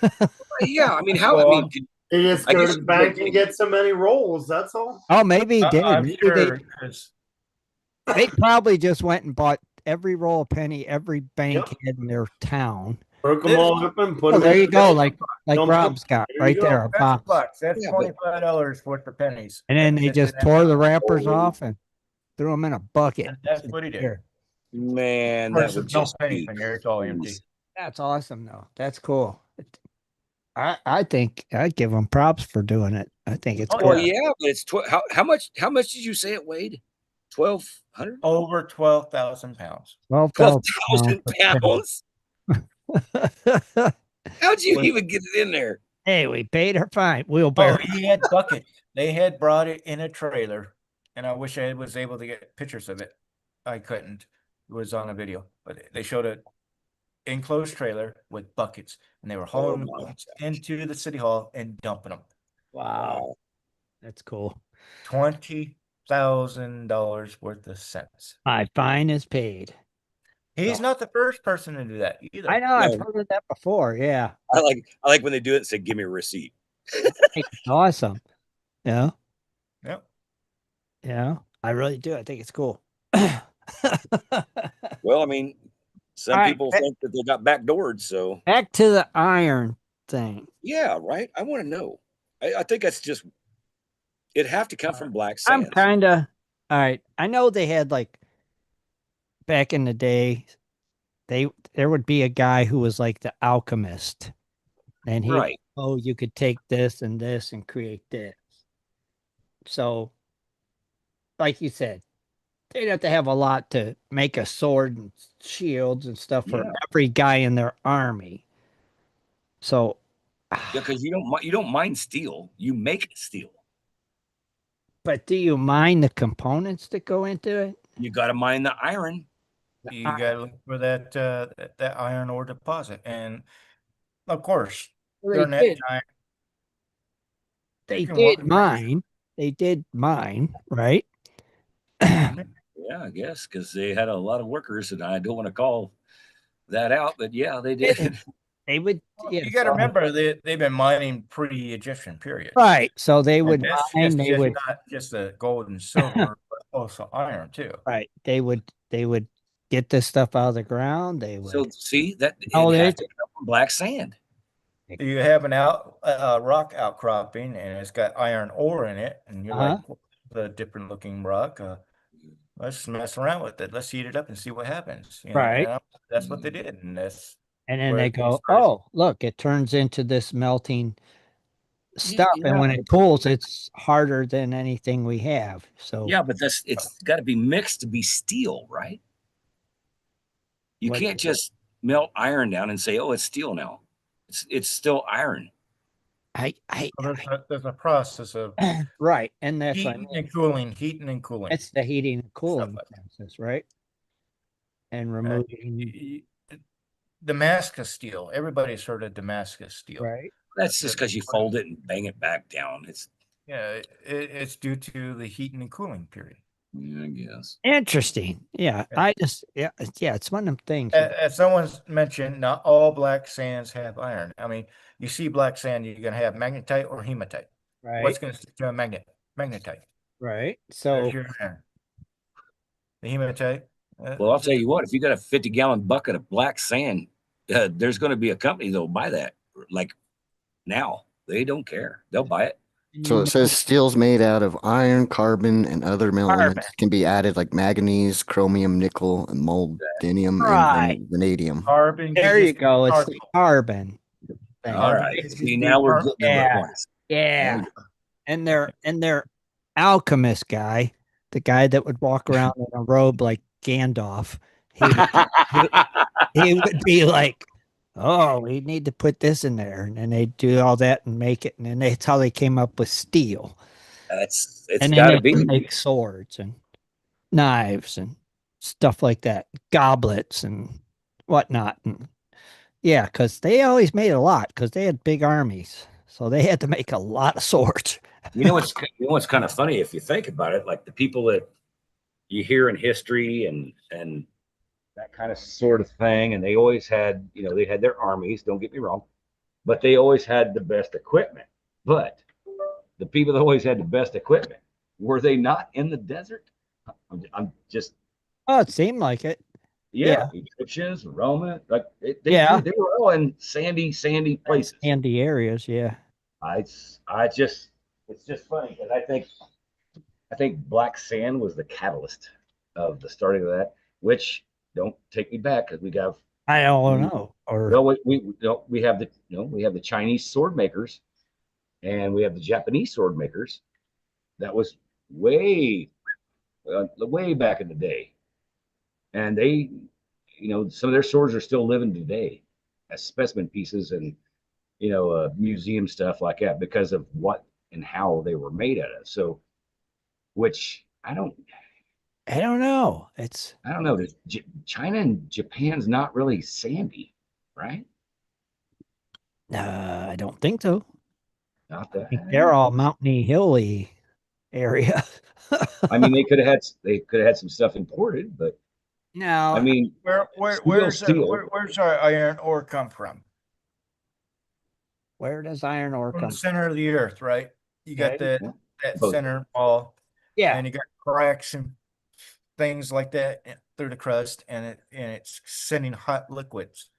Yeah, I mean, how? Well, I mean, You just I go guess to the bank and get so many rolls. That's all. Oh, maybe he did. I'm Maybe sure because they probably just went and bought every roll of penny every bank Yep. had in their town. Broke them This- all up and put Oh, them there in you the go. bank. Like Dump Rob's them. got There you right go. there, a that's box. bucks. That's Yeah, but- $25 worth of pennies. And then that they sits in just that tore the box. wrappers Oh, off and threw them in a bucket. And that's what he did. Here. man, Of that course, would there's no just pennies be in there. It's all empty. crazy. That's awesome, though. That's cool. I think I'd give them props for doing it. I think it's Oh, cool. Well, yeah, but it's how much? How much did you say it weighed? 1,200? Over 12,000 pounds. 12,000 pounds. pounds? How'd you even get it in there? Hey, we paid her fine. Oh, Wheelbarrow. he had buckets. They had brought it in a trailer, and I wish I was able to get pictures of it. I couldn't. It was on a video, but they showed a enclosed trailer with buckets, and they were hauling the my buckets into the city hall and dumping them. Wow. That's cool. $20,000 worth of cents. My fine is paid. He's not the first person to do that either. I know. I've No. heard of that before. Yeah. I like when they do it and say, "Give me a receipt." It's awesome. Yeah. Yep. Yeah. I really do. I think it's cool. Well, I mean, some All right, people think that they got backdoored, so Back to the iron thing. yeah, right. I want to know. I think that's just it'd have to come from black I'm sands. kind of all right. I know they had like back in the day, there would be a guy who was like the alchemist, and he Right. oh, you could take this and create this. So, like you said, they'd have to have a lot to make a sword and shields and stuff for Yeah. every guy in their army. So, Yeah, because you don't mine steel, you make steel. but do you mind the components that go into it? You got to mine the iron. You got to look for that iron ore deposit, and of course, Well, during they that did. time, They you can walk- did mine. They did mine, right? Yeah, I guess because they had a lot of workers, and I don't want to call that out, but yeah, they did. They would. Well, Yeah, you got to so- remember they've been mining pre-Egyptian period. right. So they And would that's mine. just, They just would not just the gold and silver, but also iron too. right. They would get this stuff out of the ground. They would. So see that Oh, it they- has to come from black sand. You have an rock outcropping, and it's got iron ore in it, and you're like, the different looking rock. Let's mess around with it. Let's heat it up and see what happens. You know, Right. and that's what they did, and that's And then where they they go, started. oh, look, it turns into this melting stuff. Yeah, And when it but- cools, it's harder than anything we have. So Yeah, but it's got to be mixed to be steel, right? You What- can't just melt iron down and say, "Oh, it's steel now." It's still iron. I There's a process of right. And that's what I heating mean. and cooling, heating and cooling. It's the heating and cooling like process, right? And removing Damascus steel. Everybody's heard of Damascus steel. right. That's just because you fold it and bang it back down. It's Yeah, it's due to the heating and cooling period. Yeah, I guess. Interesting. Yeah, Yeah. I just yeah, it's one of them things. As someone's mentioned, not all black sands have iron. I mean, you see black sand, you're going to have magnetite or hematite. What's going to stick to a magnet? Magnetite. Right. There's So your iron. The hematite. Well, I'll tell you what, if you got a 50-gallon bucket of black sand, there's going to be a company that'll buy that. Like now, they don't care. They'll buy it. So it says steel's made out of iron, carbon, and other elements can be added like manganese, chromium, nickel, and molybdenum, Right. and vanadium. Carbon. there you go. It's the carbon thing. All right. See, now we're getting to Yeah. the points. Yeah. And their alchemist guy, the guy that would walk around in a robe like Gandalf, he he would be like, "Oh, we need to put this in there," and then they'd do all that and make it, and then that's how they came up with steel. It's And then got to they be. could make swords and knives and stuff like that, goblets and whatnot. And yeah, because they always made a lot because they had big armies, so they had to make a lot of swords. You know what's kind of funny if you think about it, like the people that you hear in history and that kind of sort of thing, and they always had, they had their armies, don't get me wrong, but they always had the best equipment. But the people that always had the best equipment, were they not in the desert? I'm just Oh, it seemed like it. yeah, Egyptians, Roman, like Yeah. they were all in sandy places. Sandy areas, yeah. I just it's just funny because I think black sand was the catalyst of the starting of that, which don't take me back because we got I don't know. Or well we have the we have the Chinese sword makers and we have the Japanese sword makers. That was way back in the day, and they some of their swords are still living today as specimen pieces and museum stuff like that because of what and how they were made out of. So, which I don't know. I don't know. China and Japan's not really sandy, right? I don't think so. Not I that. think they're all mountainy, hilly area. I mean, they could have had some stuff imported, but No, I mean, where's our iron ore come from? where does iron ore From come the center of the earth, right? You got Okay. that Both. center wall, Yeah. and you got cracks and things like that through the crust, and it's sending hot liquids.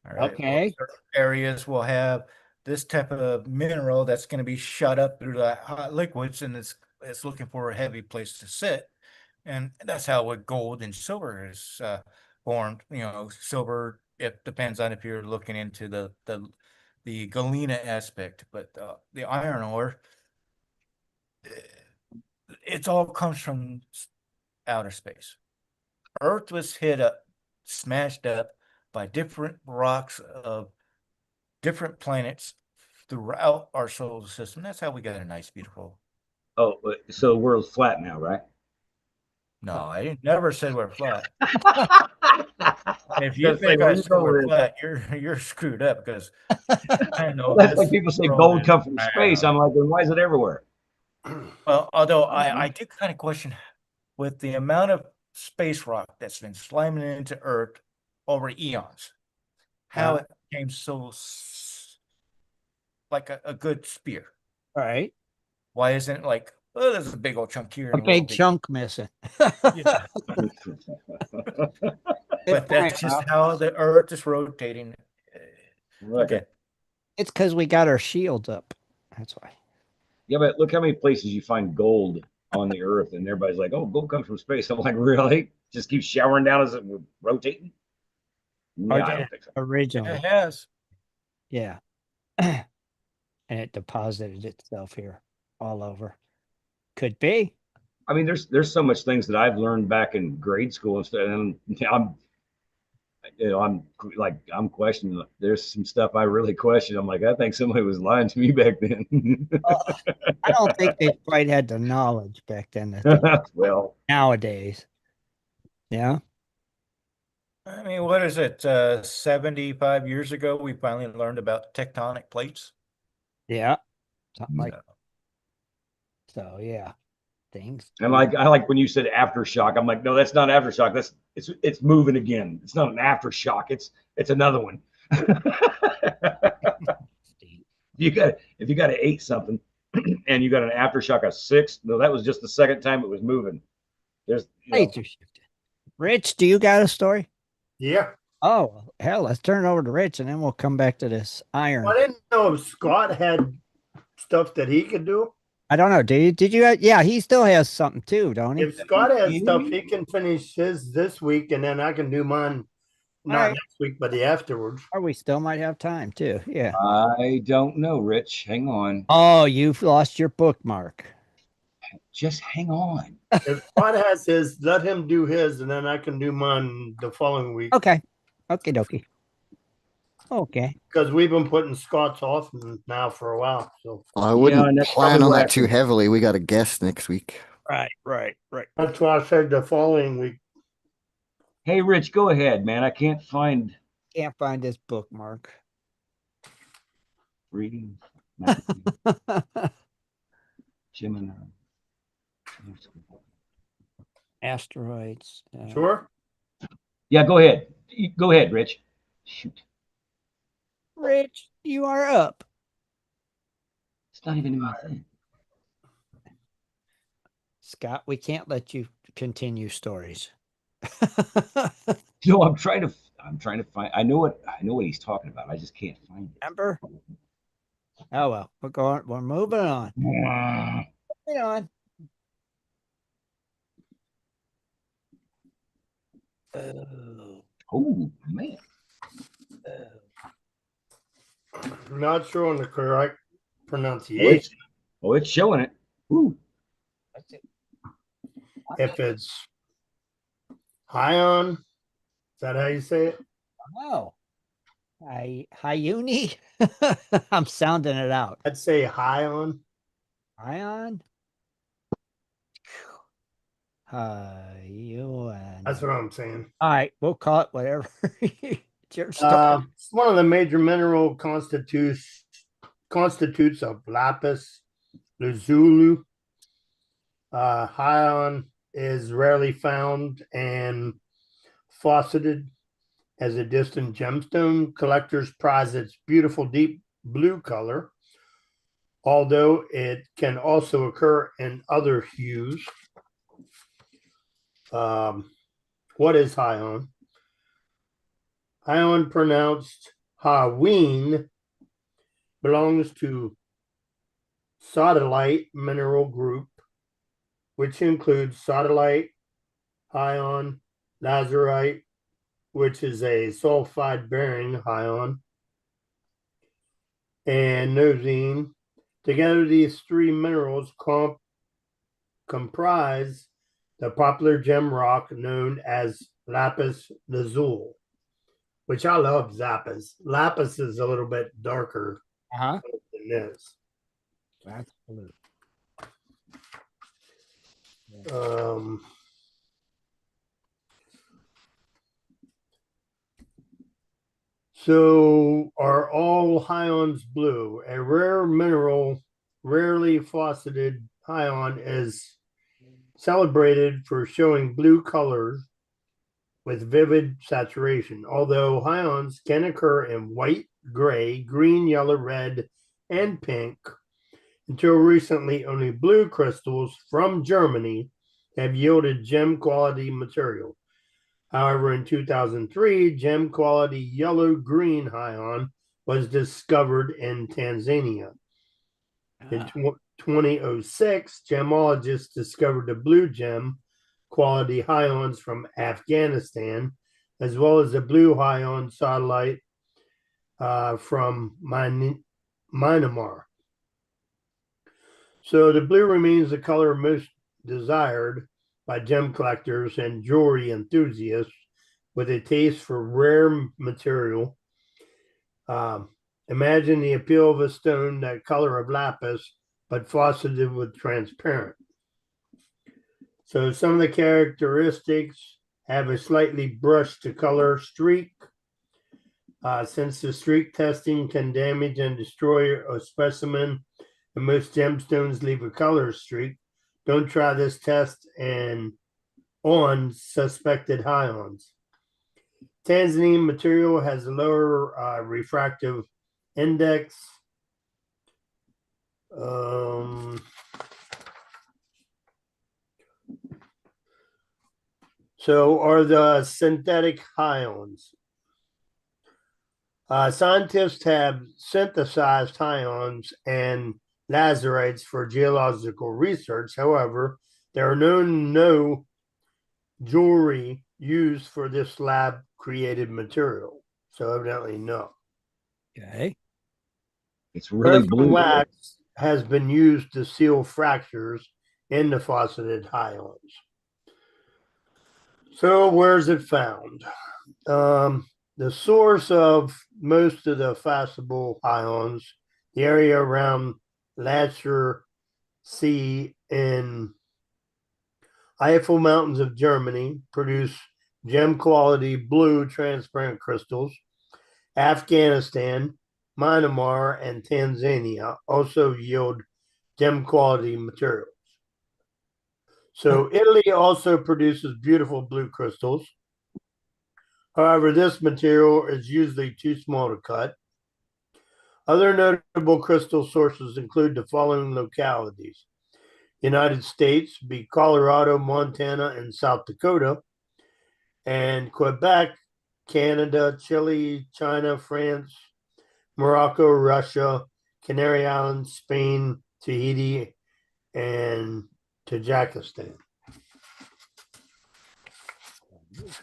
All right. Okay. Well, certain areas will have this type of mineral that's going to be shot up through the hot liquids, and it's looking for a heavy place to sit, and that's how with gold and silver is born. Silver, it depends on if you're looking into the galena aspect, but the iron ore, it all comes from outer space. Earth was hit up, smashed up by different rocks of different planets throughout our solar system. That's how we got a nice, beautiful. Oh, so the world's flat now, right? No, I never said we're flat. If you Gonna say, think where I you said going we're with flat, you're screwed up because I know That's this like people say world gold is come from space. I'm like, then why is it everywhere? well, although I do kind of question with the amount of space rock that's been slamming into Earth over eons, how it became so like a good spear. Right. Why isn't it like, oh, there's a big old chunk here A and a big little chunk missing. Yeah. But Good that's point, just Ralph. how the Earth is rotating. Look Okay. at It's because we got our shields up. That's why. yeah, but look how many places you find gold on the Earth, and everybody's like, "Oh, gold comes from space." I'm like, really? Just keep showering down as it rotating? No, I don't think so. Originally. It has. Yeah. And it deposited itself here all over. Could be. I mean, there's so much things that I've learned back in grade school and stuff, and I'm questioning. There's some stuff I really question. I'm like, I think somebody was lying to me back then. I don't think they quite had the knowledge back then that they Well, nowadays. Yeah. I mean, what is it? 75 years ago, we finally learned about tectonic plates. Yeah. Something like So, so, yeah. things. And I like when you said aftershock. I'm like, no, that's not aftershock. That's it's moving again. It's not an aftershock. It's another one. If you got an 8 something and you got an aftershock of 6, no, that was just the second time it was moving. There's Lights are shifting. Rich, do you got a story? Yeah. Oh, hell, let's turn it over to Rich and then we'll come back to this iron. I didn't know if Scott had stuff that he could do. I don't know. Did you? Yeah, he still has something too, don't he? If Scott has stuff, he can finish his this week, and then I can do mine not right. next week, but the afterwards. Or we still might have time too. Yeah. I don't know, Rich. Hang on. Oh, you've lost your bookmark. Just hang on. If Scott has his, let him do his, and then I can do mine the following week. Okay. Okay, dokie. Okay. Because we've been putting Scott's off now for a while. So I and wouldn't that's plan probably on what that too happened. heavily. We got a guest next week. Right. that's why I said the following week. Hey, Rich, go ahead, man. I can't find Can't find his bookmark. reading. Gemini. Asteroids. Sure. Yeah, go ahead. Go ahead, Rich. Shoot. Rich, you are up. It's not even in my thing. Scott, we can't let you continue stories. No, I'm trying to find. I know what he's talking about. I just can't find it. Remember? Oh well, we're moving on. Moving on. Oh man. Not sure on the correct pronunciation. It's showing it. Ooh. If it's Hion, is that how you say it? Oh, Hyuni. I'm sounding it out. I'd say Hion. Ion. Hyun. That's what I'm saying. All right, we'll call it whatever. It's your story. It's one of the major mineral constitutes of lapis lazuli. Hion is rarely found and faceted as a distant gemstone. Collectors prize its beautiful deep blue color, although it can also occur in other hues. What is Hion? Hion, pronounced Haween, belongs to sodalite mineral group, which includes sodalite, Hion, lazurite, which is a sulfide-bearing Hion, and nosine. Together, these three minerals comprise the popular gem rock known as lapis lazuli, which I love. Lapis is a little bit darker Uh-huh. than this. That's blue. So are all Hions blue? A rare mineral, rarely faceted Hion is celebrated for showing blue colors with vivid saturation. Although Hions can occur in white, gray, green, yellow, red, and pink, until recently only blue crystals from Germany have yielded gem quality material. However, in 2003, gem quality yellow green Hion was discovered in Tanzania. In 2006, gemologists discovered the blue gem quality Hions from Afghanistan, as well as the blue Hion satellite from Myanmar. So the blue remains the color most desired by gem collectors and jewelry enthusiasts with a taste for rare material. Imagine the appeal of a stone that color of lapis, but faceted with transparent. So some of the characteristics have a slightly brushed to color streak. Since the streak testing can damage and destroy a specimen, and most gemstones leave a color streak, Don't try this test and on suspected ions. Tanzanite material has a lower refractive index. So are the synthetic ions. Scientists have synthesized ions and lazurites for geological research. However, there are no jewelry used for this lab created material. So evidently no. Okay. It's really Paraffin blue. wax has been used to seal fractures in the phosphated ions. So where's it found? The source of most of the fastable ions, the area around Lasher Sea in Eifel Mountains of Germany, produce gem quality blue transparent crystals. Afghanistan, Myanmar, and Tanzania also yield gem quality materials. So Italy also produces beautiful blue crystals. However, this material is usually too small to cut. Other notable crystal sources include the following localities: United States, be Colorado, Montana, and South Dakota, and Quebec, Canada, Chile, China, France, Morocco, Russia, Canary Islands, Spain, Tahiti, and Tajikistan.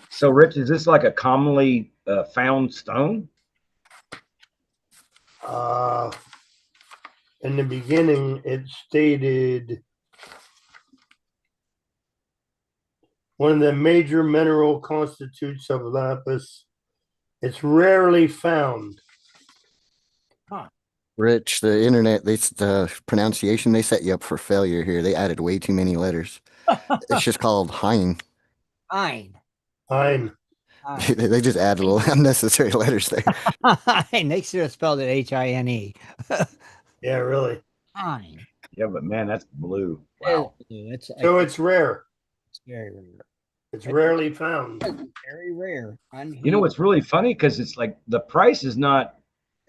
So, Rich, is this like a commonly found stone? In the beginning, it stated one of the major mineral constitutes of lapis. It's rarely found. Rich, the internet, the pronunciation, they set you up for failure here. They added way too many letters. It's just called Hein. Fine. Fine. They just added little unnecessary letters there. Fine. They should have spelled it H-I-N-E. Yeah, really. Fine. Yeah, but man, that's blue. Wow. It's So it's rare. It's very rare. It's rarely found. Very rare. You know what's really funny? Because it's like the price is not.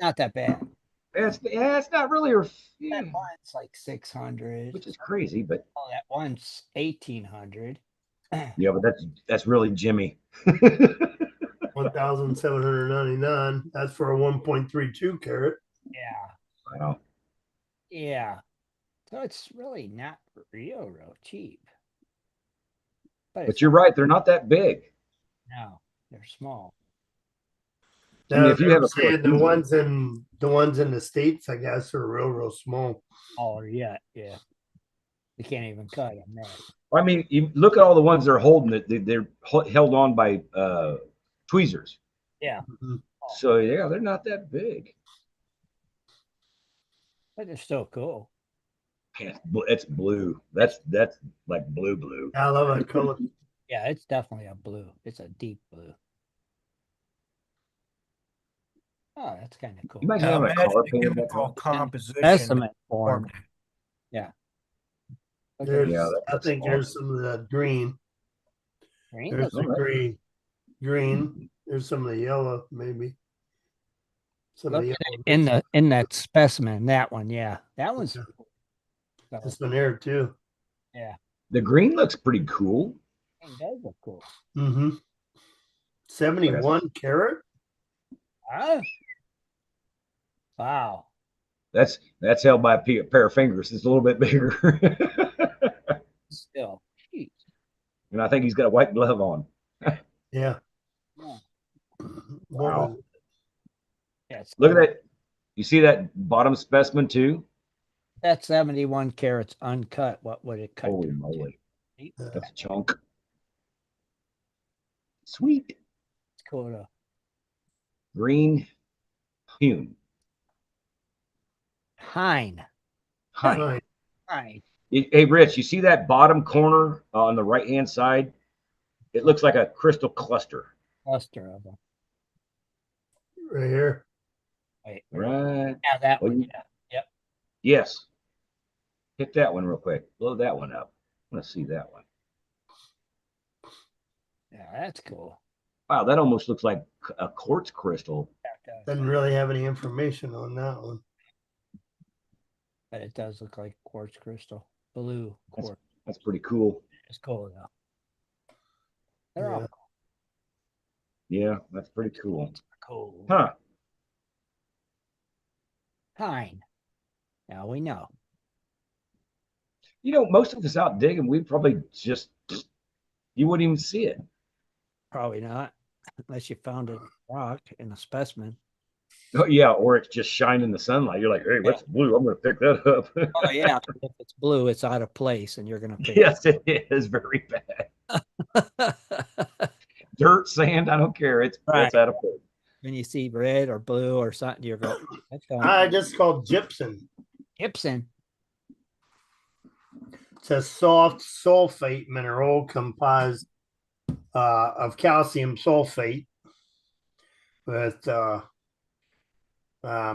Not that bad. It's not really. Yeah, That one's like 600. which is crazy, but Oh, that one's 1,800. yeah, but that's really Jimmy. 1,799. That's for a 1.32 carat. Yeah. Wow. Yeah. So it's really not real cheap. But you're right; they're not that big. No, they're small. I mean, Now if you have a saying the ones in the States, I guess, are real small. Oh, yeah. You can't even cut them. Man. I mean, you look at all the ones they're holding. They're held on by tweezers. Yeah. Mm-hmm. So yeah, they're not that big. But they're still cool. It's blue. That's like blue. I love that color. Yeah, it's definitely a blue. It's a deep blue. Oh, that's kind of cool. Imagine having a car the painted that chemical color. composition. Estimate form. Yeah. There's, Yeah, I think there's some of that green. Green There's looks the green. There's some of the yellow, maybe. Some of the yellow. in that specimen, that one, yeah. That one's This one here too. Yeah. The green looks pretty cool. It does look cool. Mm-hmm. 71 carat. Huh? Wow. That's held by a pair of fingers. It's a little bit bigger. Still. Jeez. And I think he's got a white glove on. Yeah. Wow. Yeah, Look at that. You see that bottom specimen too? That's 71 carats uncut. What would it cut? Holy to? moly. That's a chunk. Sweet. It's cool to Green hewn. Hein. Hein. Hein. Hey, Rich, you see that bottom corner on the right-hand side? It looks like a crystal cluster. Cluster of them. Right here. Wait. Right. Yeah, that one. Yeah. Yep. Yes. Hit that one real quick. Blow that one up. want to see that one. Yeah, that's cool. Wow, that almost looks like a quartz crystal. Doesn't really have any information on that one. But it does look like quartz crystal. Blue quartz. That's pretty cool. It's cool though. They're Yeah. all Yeah, that's pretty cool. cool. Huh. Fine. Now we know. You know, most of us out digging, we'd probably just, you wouldn't even see it. Probably not. Unless you found a rock in a specimen. Oh, yeah, or it's just shining in the sunlight. You're like, hey, what's blue? I'm going to pick that up. Oh yeah. If it's blue, it's out of place and you're gonna pick Yes, it is very bad. Dirt, sand, I don't care. It's Right. out of place. when you see red or blue or something, you're going, that's going I just called gypsum. Gibson. It's a soft sulfate mineral comprised of calcium sulfate with I'm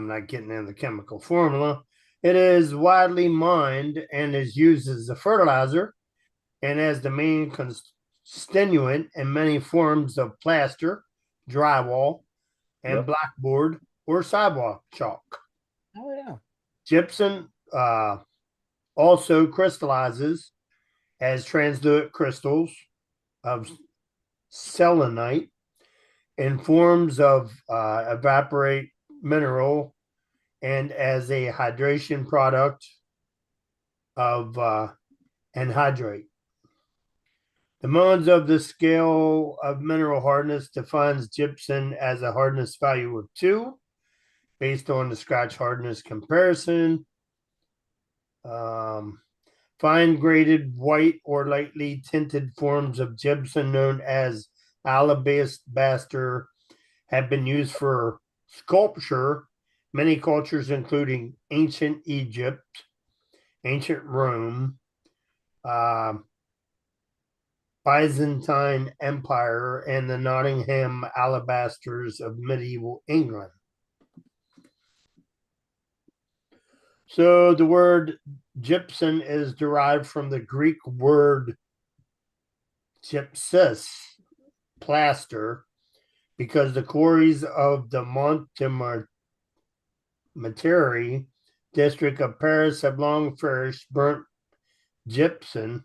not getting into the chemical formula. It is widely mined and is used as a fertilizer and as the main constituent in many forms of plaster, drywall, and Yep. blackboard or sidewalk chalk. Oh yeah. Gypsum also crystallizes as translucent crystals of selenite in forms of evaporate mineral and as a hydration product of anhydrate. The modes of the scale of mineral hardness defines gypsum as a hardness value of 2 based on the scratch hardness comparison. Fine graded white or lightly tinted forms of gypsum known as alabaster have been used for sculpture. Many cultures, including ancient Egypt, ancient Rome, Byzantine Empire, and the Nottingham alabasters of medieval England. So the word gypsum is derived from the Greek word gypsus, plaster, because the quarries of the Montmartre district of Paris have long furnished burnt gypsum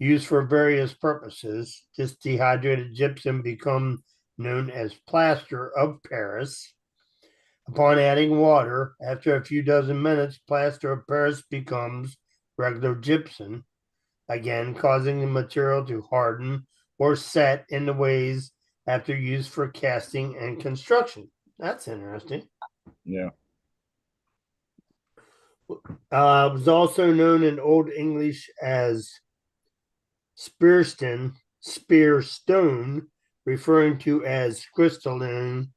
used for various purposes. This dehydrated gypsum become known as plaster of Paris. Upon adding water, after a few dozen minutes, plaster of Paris becomes regular gypsum, again causing the material to harden or set in the ways after use for casting and construction. That's interesting. Yeah. It was also known in Old English as spearstone, referring to as crystalline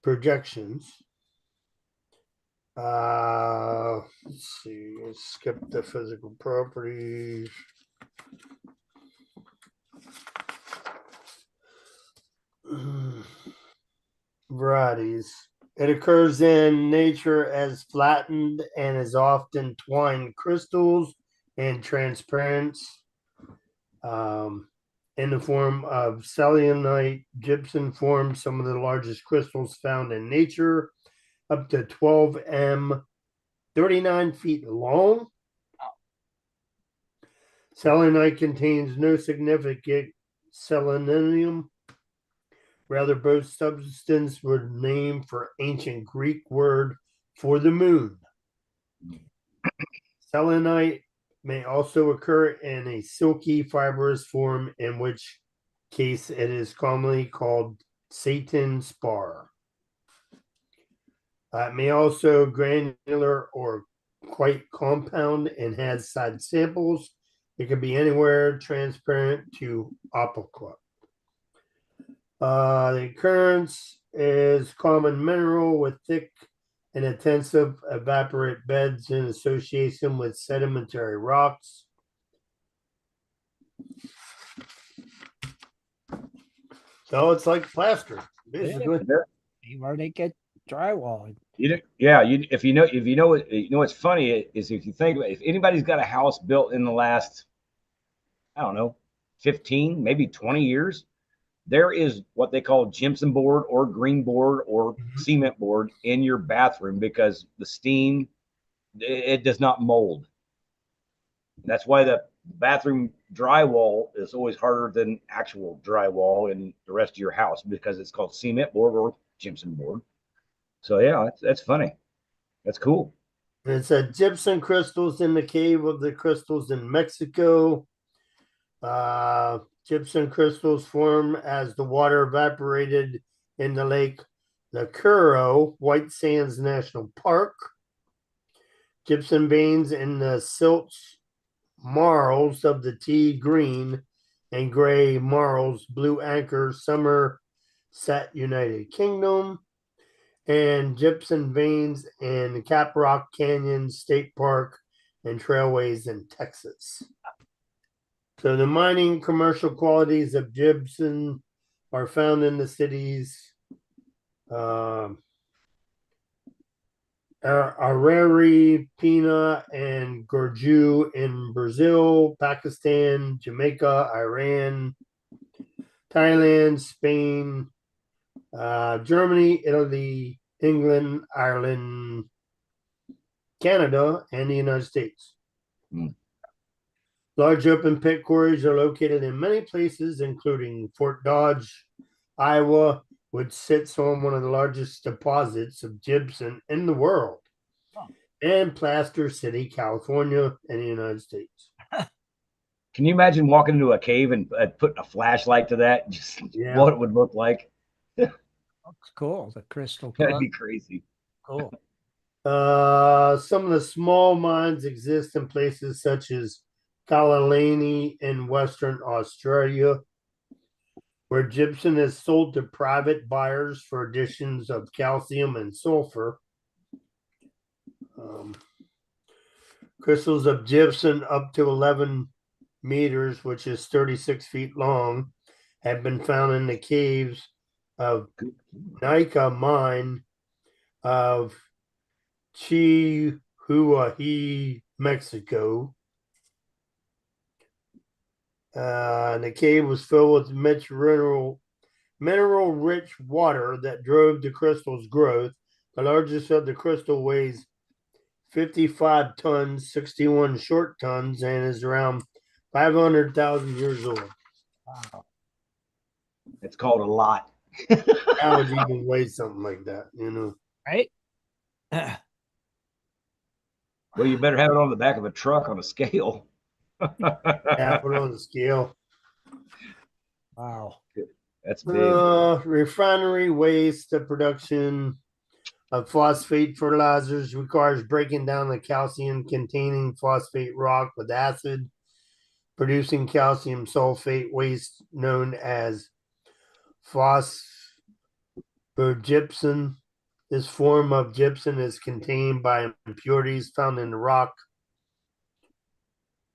projections. Let's see, let's skip the physical properties. Varieties. It occurs in nature as flattened and is often twined crystals and transparent in the form of selenite. Gypsum forms some of the largest crystals found in nature, up to 12 m, 39 feet long. Selenite contains no significant selenium. Rather, both substance were named for ancient Greek word for the moon. Selenite may also occur in a silky fibrous form, in which case it is commonly called Satan spar. It may also granular or quite compound and has side samples. It can be anywhere transparent to opaque. The occurrence is common mineral with thick and intensive evaporate beds in association with sedimentary rocks. So it's like plaster, basically. Where they get drywall. If you know what's funny is if you think about it, if anybody's got a house built in the last I don't know, 15, maybe 20 years, there is what they call gypsum board or green board or cement board in your bathroom because the steam, it does not mold. That's why the bathroom drywall is always harder than actual drywall in the rest of your house because it's called cement board or gypsum board. So yeah, that's funny. That's cool. And it said gypsum crystals in the cave of the crystals in Mexico. Gypsum crystals form as the water evaporated in the lake Lacuro, White Sands National Park. Gypsum veins in the silts marls of the tea green and gray marls, Blue Anchor, Somerset, United Kingdom, and gypsum veins in Caprock Canyon State Park and trailways in Texas. So the mining commercial qualities of gypsum are found in the cities Arari, Pina, and Gorju in Brazil, Pakistan, Jamaica, Iran, Thailand, Spain, Germany, Italy, England, Ireland, Canada, and the United States. Hmm. Large open pit quarries are located in many places, including Fort Dodge, Iowa, which sits on one of the largest deposits of gypsum in the world, and Plaster City, California, in the United States. Can you imagine walking into a cave and putting a flashlight to that? Just what it would look like. Looks cool. The crystal That'd club. be crazy. Cool. Some of the small mines exist in places such as Kalalani in Western Australia, where gypsum is sold to private buyers for additions of calcium and sulfur. Crystals of gypsum up to 11 meters, which is 36 feet long, have been found in the caves of Nika mine of Chihuahua, Mexico. The cave was filled with mineral-rich water that drove the crystal's growth. The largest of the crystal weighs 55 tons, 61 short tons, and is around 500,000 years old. Wow. It's called a lot. How would you even weigh something like that, you know? Right? Well, you better have it on the back of a truck on a scale. Yeah, put it on the scale. Wow. That's big. Refinery waste, the production of phosphate fertilizers requires breaking down the calcium containing phosphate rock with acid, producing calcium sulfate waste known as phosphogypsum. This form of gypsum is contained by impurities found in the rock.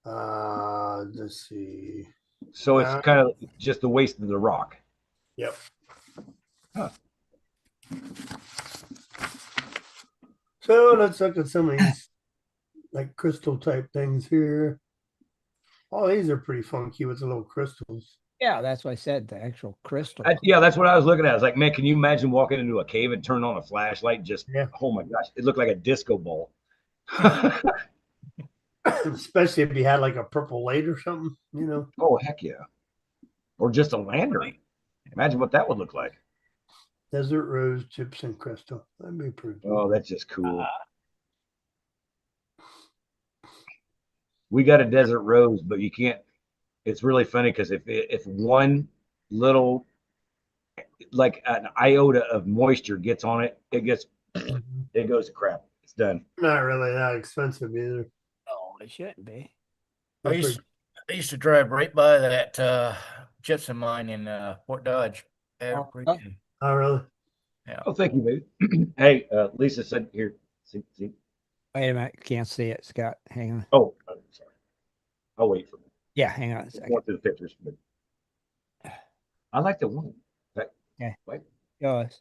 Let's see. So it's kind of just the waste of the rock. Yep. Huh. So let's look at some of these like crystal type things here. All these are pretty funky with the little crystals. Yeah, that's what I said. The actual crystal. Yeah, that's what I was looking at. I was like, man, can you imagine walking into a cave and turn on a flashlight? And just, oh my gosh, it looked like a disco ball. Especially if you had like a purple light or something, you know. Oh, heck yeah. Or just a lantern. Imagine what that would look like. Desert rose gypsum crystal. That'd be pretty cool. Oh, that's just cool. We got a desert rose, but you can't. It's really funny because if one little, like an iota of moisture gets on it, it goes to crap. It's done. Not really that expensive either. No, it shouldn't be. I used to drive right by that gypsum mine in Fort Dodge every day. Oh, really? Yeah. Oh, thank you, baby. Hey, Lisa said here. See. Wait a minute. Can't see it, Scott. Hang on. Oh, I'm sorry. I'll wait for a minute. Yeah, hang on a second. Going through the pictures, but I like the one. Okay. Wait. Yours.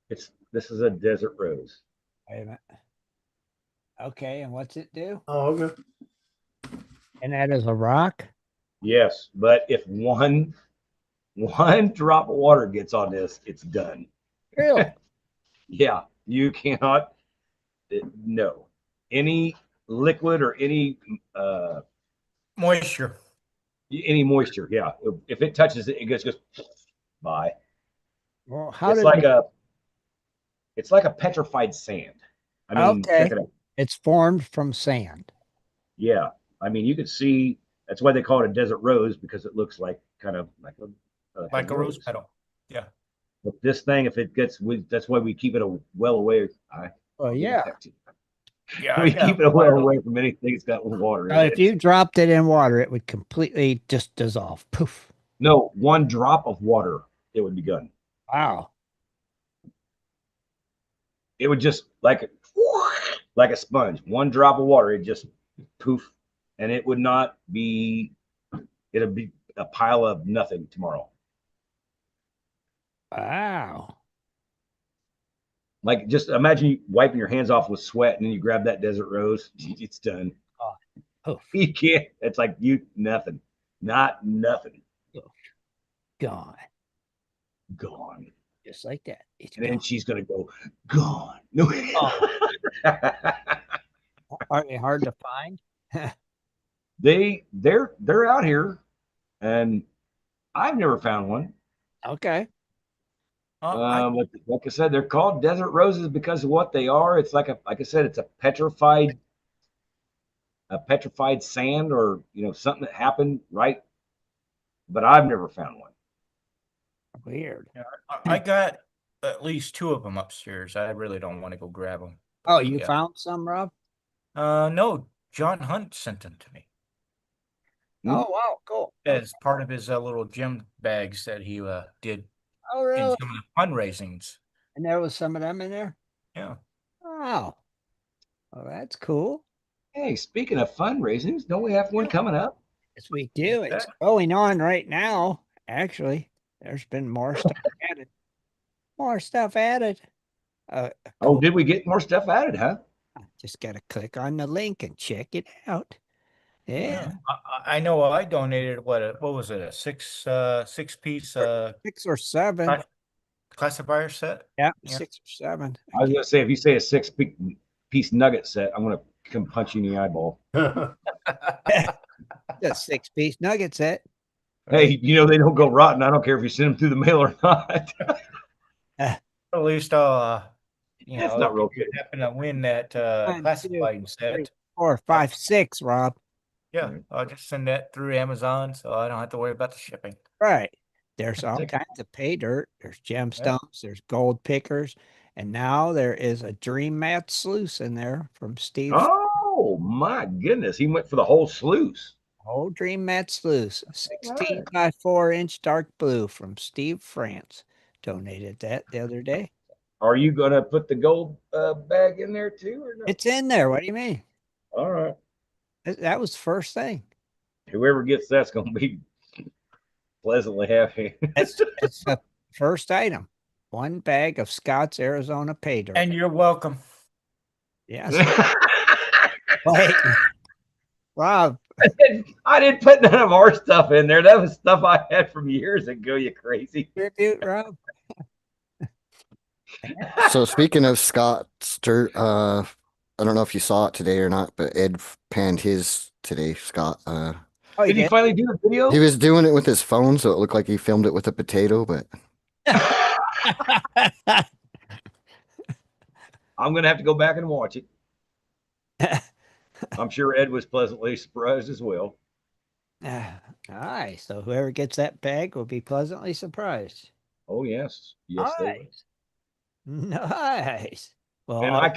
This is a desert rose. Wait a minute. Okay, and what's it do? Oh, okay. And that is a rock? Yes, but if one drop of water gets on this, it's done. Really? Yeah, you cannot. No, any liquid or Moisture. any moisture. Yeah, if it touches it, it goes by. Well, how It's did like a it's like a petrified sand. I mean, okay. check it out. It's formed from sand. Yeah, I mean, you could see. That's why they call it a desert rose because it looks like kind of Like a rose petal. Yeah. But this thing, if it gets, that's why we keep it well away. Oh yeah. Yeah. I We got keep it well water. away from anything that's got water in If it. you dropped it in water, it would completely just dissolve. Poof. No, one drop of water, it would be gone. Wow. It would just like a sponge. One drop of water, it just poof, and it would not be. It'd be a pile of nothing tomorrow. Wow. Like just imagine you wiping your hands off with sweat, and then you grab that desert rose. It's done. Oh, poof. You can't. It's like nothing, not nothing, Gone. gone. Just like that. It's And then gone. she's gonna go gone. No. Are they hard to find? They're out here, and I've never found one. Okay. Like I said, they're called desert roses because of what they are. It's like I said, it's a petrified sand, or something that happened, right? But I've never found one. Weird. Yeah, I got at least 2 of them upstairs. I really don't want to go grab them. Oh, you found some, Rob? No, John Hunt sent them to me Oh, wow. Cool. as part of his little gem bags that he did Oh, in really? some of the fundraisings. And there was some of them in there? Yeah. Wow. Well, that's cool. Hey, speaking of fundraisings, don't we have one coming up? Yes, we do. It's Yeah. going on right now. Actually, there's been more stuff added. More stuff added. Oh, Cool. did we get more stuff added, huh? Just got to click on the link and check it out. Yeah. I know I donated what was it, a 6-piece 6 or 7. classifier set? Yeah, Yeah. 6 or 7. I was gonna say, if you say a 6-piece nugget set, I'm gonna come punch you in the eyeball. The 6-piece nugget set. Hey, they don't go rotten. I don't care if you send them through the mail or not. At least I'll That's not real if you good. happen to win that 1, 2, classified 3, set. 4, 5, 6, Rob. Yeah, I'll just send that through Amazon, so I don't have to worry about the shipping. Right. There's all Take- kinds of pay dirt. There's gemstones. There's gold pickers. And now there is a Dream Mat sluice in there from Steve. Oh my goodness, he went for the whole sluice. Whole Dream Mat sluice. 16 by 4-inch dark blue from Steve France. Donated that the other day. Are you gonna put the gold bag in there too, or no? It's in there. What do you mean? All right. That was the first thing. Whoever gets that's gonna be pleasantly happy. It's the first item. 1 bag of Scott's Arizona pay dirt. And you're welcome. Yes. Wait. Rob, I didn't put none of our stuff in there. That was stuff I had from years ago. You crazy? tribute, Rob. So speaking of Scott's dirt, I don't know if you saw it today or not, but Ed panned his today, Scott. Oh, Did he finally do a video? He was doing it with his phone, so it looked like he filmed it with a potato, but I'm gonna have to go back and watch it. I'm sure Ed was pleasantly surprised as well. Nice. So whoever gets that bag will be pleasantly surprised. Oh yes, yes they would. Nice. Well, And I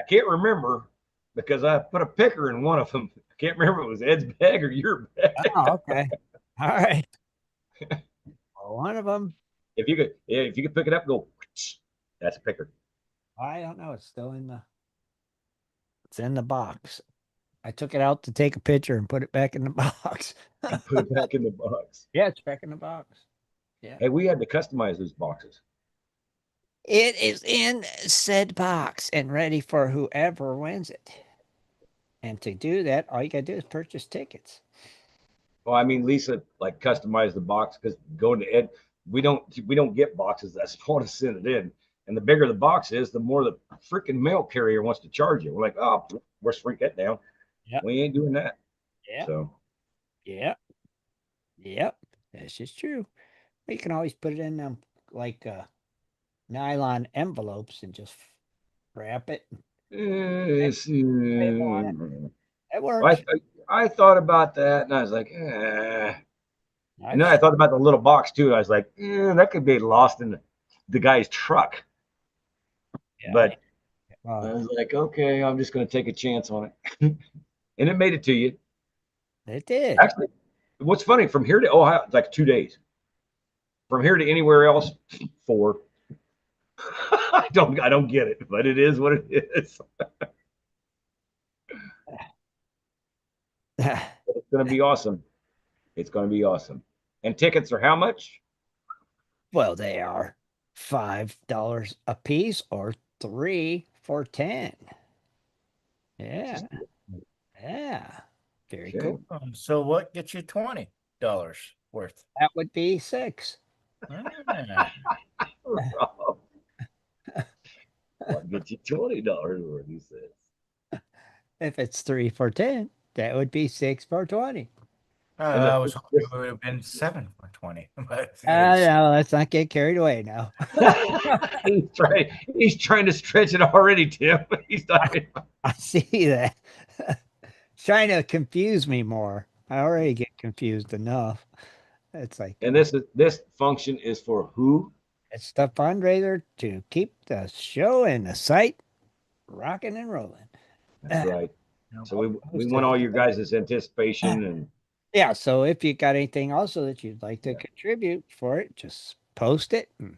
can't remember because I put a picker in one of them. I can't remember if it was Ed's bag or your bag. oh, okay. All right. Well, one of them, If you could pick it up, and go. That's a picker. I don't know. It's in the box. I took it out to take a picture and put it back in the box. Put it back in the box. Yeah, it's back in the box. Yeah. Hey, we had to customize those boxes. It is in said box and ready for whoever wins it. And to do that, all you gotta do is purchase tickets. Well, I mean, Lisa like customized the box because going to Ed, we don't get boxes that small to send it in. And the bigger the box is, the more the freaking mail carrier wants to charge you. We're like, oh, we're shrink that down. Yep. We ain't doing that. Yeah. So Yep. Yep. That's just true. You can always put it in them like nylon envelopes and just wrap it. It works. I thought about that and I was like, eh. And then I I've- thought about the little box too. I was like, that could be lost in the guy's truck. yeah, But I well, was like, okay, I'm just going to take a chance on it. And it made it to you. it did. Actually, what's funny, from here to Ohio, it's like 2 days. From here to anywhere else, 4. I don't get it, but it is what it is. It's going to be awesome. It's going to be awesome. And tickets are how much? Well, they are $5 a piece or 3 for 10. Yeah. Yeah. Very Okay. cool. So what gets you $20 worth? That would be 6. Ah, What gets you $20 worth? He says. If it's 3 for 10, that would be 6 for 20. I was hoping it would have been 7 for 20. But it's- No, let's not get carried away now. He's trying to stretch it already, Tim. He's not. I see that. Trying to confuse me more. I already get confused enough. It's like And this function is for who? it's the fundraiser to keep the show and the site rocking and rolling. That's right. So we Hosted. want all your guys' anticipation and Yeah, so if you got anything also that you'd like to contribute for it, just post it and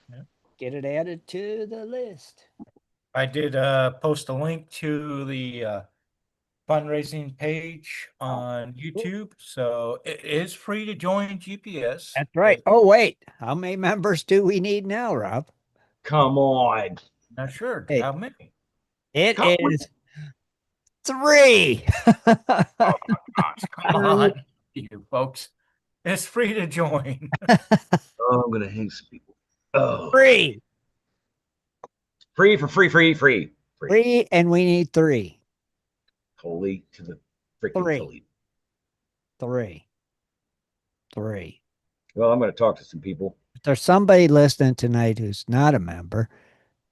Yeah. get it added to the list. I did post a link to the fundraising page on YouTube. So it is free to join GPS. That's right. Oh, wait. How many members do we need now, Rob? come on. Not sure Hey. how many. It Come- is 3. Gosh, come on, you folks. It's free to join. Oh, I'm gonna hang some people. Oh, 3. free for free. 3, and we need 3. Holy to the freaking 3. Toledo. 3. 3. Well, I'm gonna talk to some people. If there's somebody listening tonight who's not a member,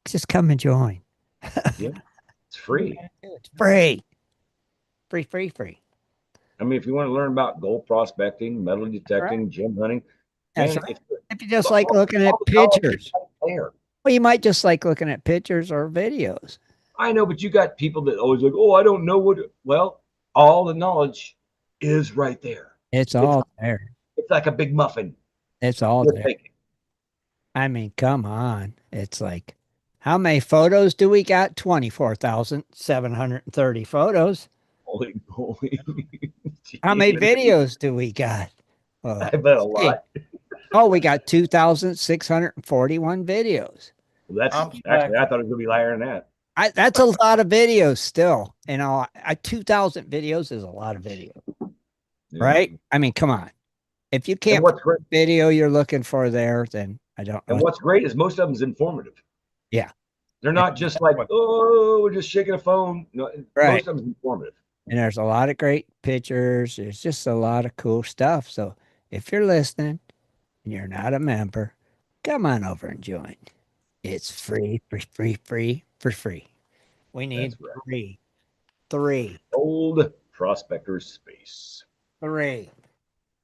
just come and join. It's free. It's free. Free. I mean, if you want to learn about gold prospecting, metal detecting, gem hunting, That's man, right. it's If you just like looking at all the knowledge is pictures, right there. well, you might just like looking at pictures or videos. I know, but you got people that always like, oh, I don't know what. Well, all the knowledge is right there. It's all there. It's like a big muffin. It's all You'll there. take it. I mean, come on. It's like, how many photos do we got? 24,730 photos. Holy. How many videos do we got? Well, I bet a lot. oh, we got 2,641 videos. Well, that's I'm actually, I thought it was gonna be higher than that. That's a lot of videos still. You know, 2,000 videos is a lot of video, Yeah. right? I mean, come on. If you And can't what's great, put the video you're looking for there, then I don't know. and what's great is most of them is informative. Yeah. They're not just like, oh, we're just shaking a phone. No, Right. most of them is informative. And there's a lot of great pictures. There's just a lot of cool stuff. So if you're listening and you're not a member, come on over and join. It's free. We need That's right. 3. 3. Old Prospectors space. 3.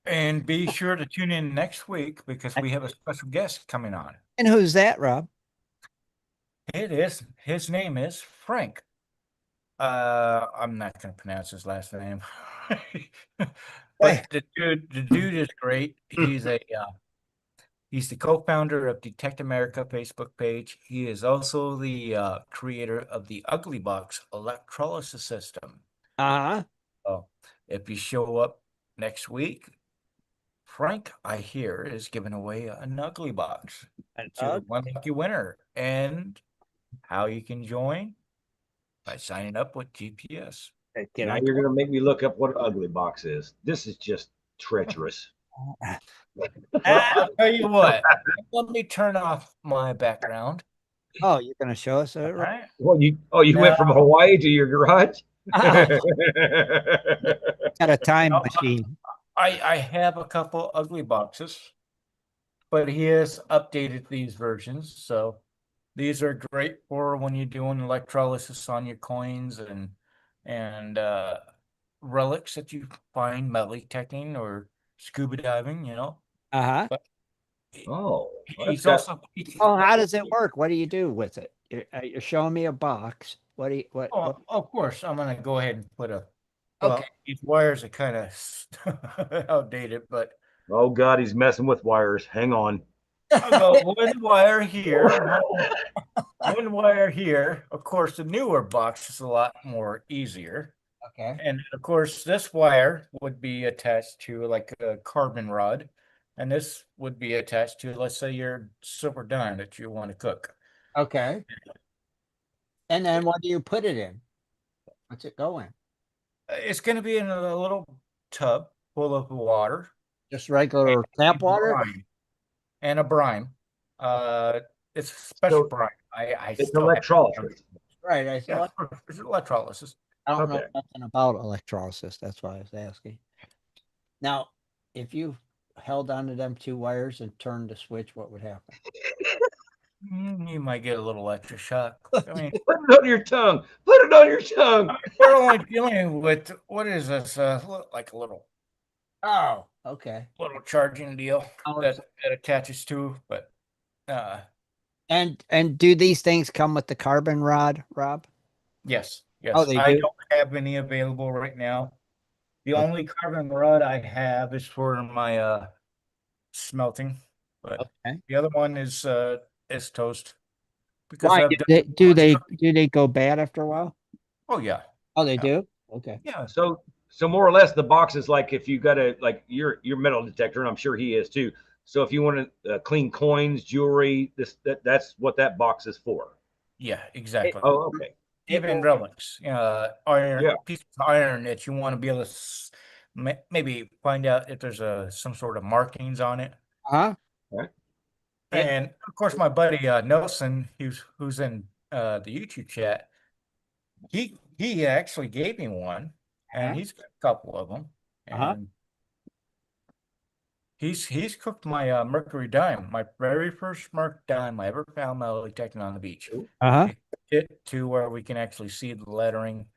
And be sure to tune in next week because we have a special guest coming on. And who's that, Rob? His name is Frank. I'm not going to pronounce his last name. But the dude is great. He's the co-founder of Detect America Facebook page. He is also the creator of the Ugly Box electrolysis system. Uh-huh. So if you show up next week, Frank, I hear, is giving away an Ugly Box to one lucky winner. And how you can join by signing up with GPS. Now you're gonna make me look up what an ugly box is. This is just treacherous. Well, I'll tell you what. Let me turn off my background. Oh, you're gonna show us it? All Right? right. Well, you went from Hawaii to your garage. Oh, got a time No, machine. I have a couple ugly boxes, but he has updated these versions. So these are great for when you're doing electrolysis on your coins and relics that you find metal detecting or scuba diving, you know. Uh-huh. But Oh, he's also Oh, how does it work? What do you do with it? You're showing me a box. What do you what? Oh, of course, I'm gonna go ahead and put a. Well, Okay. these wires are kind of outdated, but oh God, he's messing with wires. Hang on. I'll go one wire here, one wire here. Of course, the newer box is a lot more easier. Okay. And of course, this wire would be attached to like a carbon rod, and this would be attached to, let's say, your silver dime that you want to cook. Okay. And then what do you put it in? What's it go in? It's going to be in a little tub full of water Just regular tap water? brine, and a brine. It's a special So brine. I it's still have electrolysis. Right. yeah, it's electrolysis. I don't know Okay. nothing about electrolysis. That's why I was asking. Now, if you held onto them two wires and turned the switch, what would happen? You might get a little extra shock. I mean, Put it on your tongue. Put it on your tongue. we're only dealing with what is this? Like a Oh, okay. little charging deal Oh, that attaches to, but uh, And do these things come with the carbon rod, Rob? yes, Oh, yes. they I do? don't have any available right now. The Okay. only carbon rod I have is for my smelting, but Okay. the other one is toast because Why I've do done they, do lots they of- do they go bad after a while? Oh yeah, Oh, they yeah, do? Okay. yeah. So more or less, the box is like if you got a like your metal detector, and I'm sure he is too. So if you want to clean coins, jewelry, that's what that box is for. Yeah, exactly. Oh, okay. It Even will. relics, iron Yeah. piece of iron that you want to be able to maybe find out if there's some sort of markings on it. Huh? Right. It, And of course, my buddy Nelson, who's in the YouTube chat, he actually gave me one, and huh? he's got a couple of them, Uh-huh. and he's cooked my mercury dime, my very first merc dime I ever found metal detecting on the beach. Uh-huh. He cooked it to where we can actually see the lettering.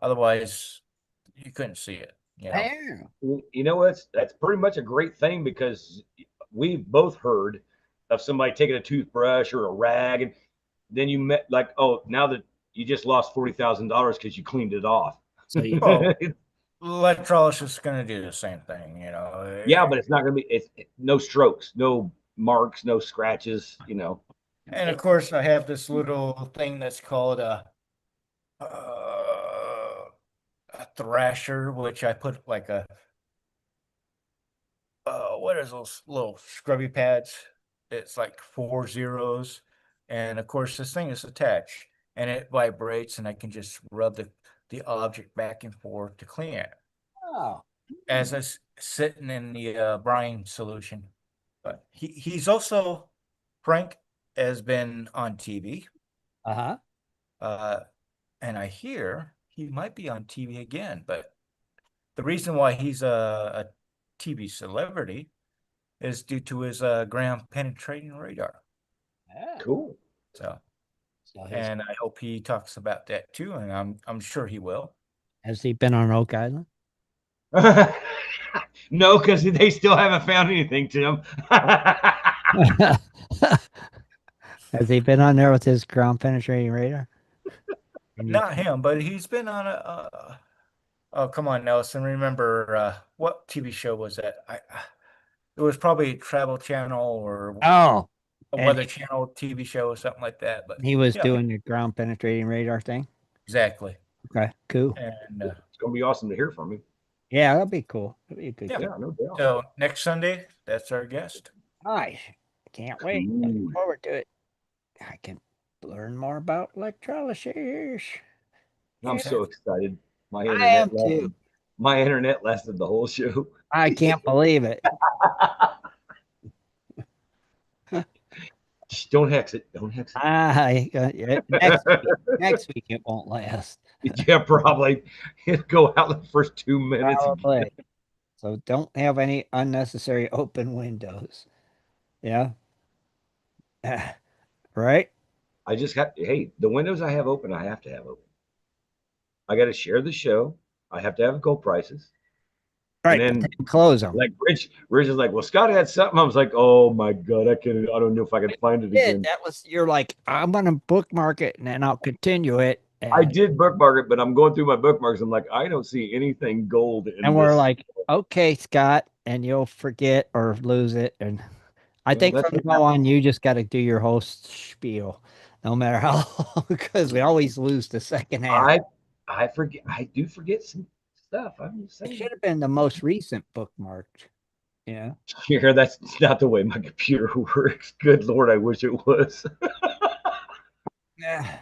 Otherwise, you couldn't see it. You know. Yeah. You know what? That's pretty much a great thing because we've both heard of somebody taking a toothbrush or a rag, and then you met like, oh, now that you just lost $40,000 because you cleaned it off. So you Well, electrolysis is going to do the same thing. You know. Yeah, but it's not going to be. It's no strokes, no marks, no scratches. You know. And of course, I have this little thing that's called a thrasher, which I put like a what is those little scrubby pads? It's like 4 zeros, and of course, this thing is attached, and it vibrates, and I can just rub the object back and forth to clean it oh. as it's sitting in the brine solution. But he's also Frank has been on TV. Uh-huh. Uh, and I hear he might be on TV again. But the reason why he's a TV celebrity is due to his ground penetrating radar. Yeah. Cool. So, So and I hope he talks about that too, and I'm sure he will. has he been on Oak Island? No, because they still haven't found anything, Tim. Has he been on there with his ground penetrating radar? And you, Not him, but he's been on a. Oh, come on, Nelson. Remember what TV show was that? It was probably a Travel Channel or oh, a and Weather Channel TV show or something like that. But he was yeah, doing the ground penetrating radar thing. exactly. Okay, cool. And It's going to be awesome to hear from you. Yeah, that'll be cool. That'll be a good. Yeah. Yeah, no doubt. so next Sunday, that's our guest. Nice. Can't wait. Cool. Looking forward to it. I can learn more about electrolysis. I'm so excited. My I internet am too. lagging. My internet lasted the whole show. I can't believe it. Just don't hex it. Don't hex Next week it won't last. it. Yeah, probably. It'll go out the first 2 minutes. Probably. So don't have any unnecessary open windows. Yeah. Right? I just have, hey, the windows I have open, I have to have open. I got to share the show. I have to have gold prices. Right. And But then, then close them. like Rich is like, well, Scott had something. I was like, oh my God, I don't know if I can find it again. That was, you're like, I'm going to bookmark it and then I'll continue it. I did bookmark it, but I'm going through my bookmarks. I'm like, I don't see anything gold in And we're this. like, okay, Scott, and you'll forget or lose it. And I Well, think that's from what now on, you just got to do your whole spiel, no matter how long, because we always lose the second half. I forget. I do forget some stuff. I'm just It saying. should have been the most recent bookmarked. Yeah. Here, that's not the way my computer works. Good Lord, I wish it was. Yeah.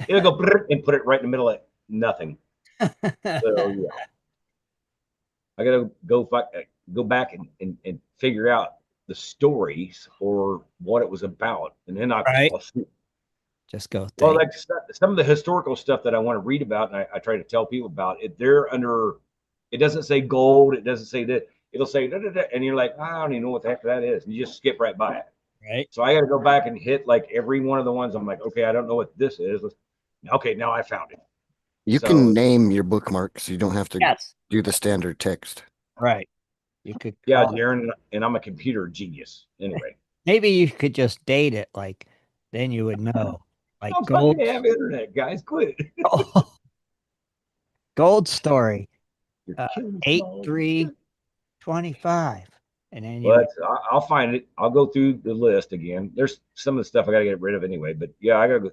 It'll go and put it right in the middle of nothing. So yeah, I gotta go back and figure out the stories or what it was about, and then Right. I'll see. Just go. Well, like some of the historical stuff that I want to read about, and I try to tell people about it. They're under. It doesn't say gold. It doesn't say that. It'll say da, da, da, and you're like, I don't even know what the heck that is. And you just skip right by it. Right. So I got to go back and hit like every one of the ones. I'm like, okay, I don't know what this is. Okay, now I found it. You So- can name your bookmarks. You don't have to Yes. do the standard text. Right. You could. Yeah, call it- Darren, and I'm a computer genius. Anyway, Maybe you could just date it, like then you would know. Like I'm gold. fucking have internet, guys. Quit it. Gold story. You're killing me, 8325. And then you Well, I'll find it. I'll go through the list again. There's some of the stuff I got to get rid of anyway. But yeah, I got to.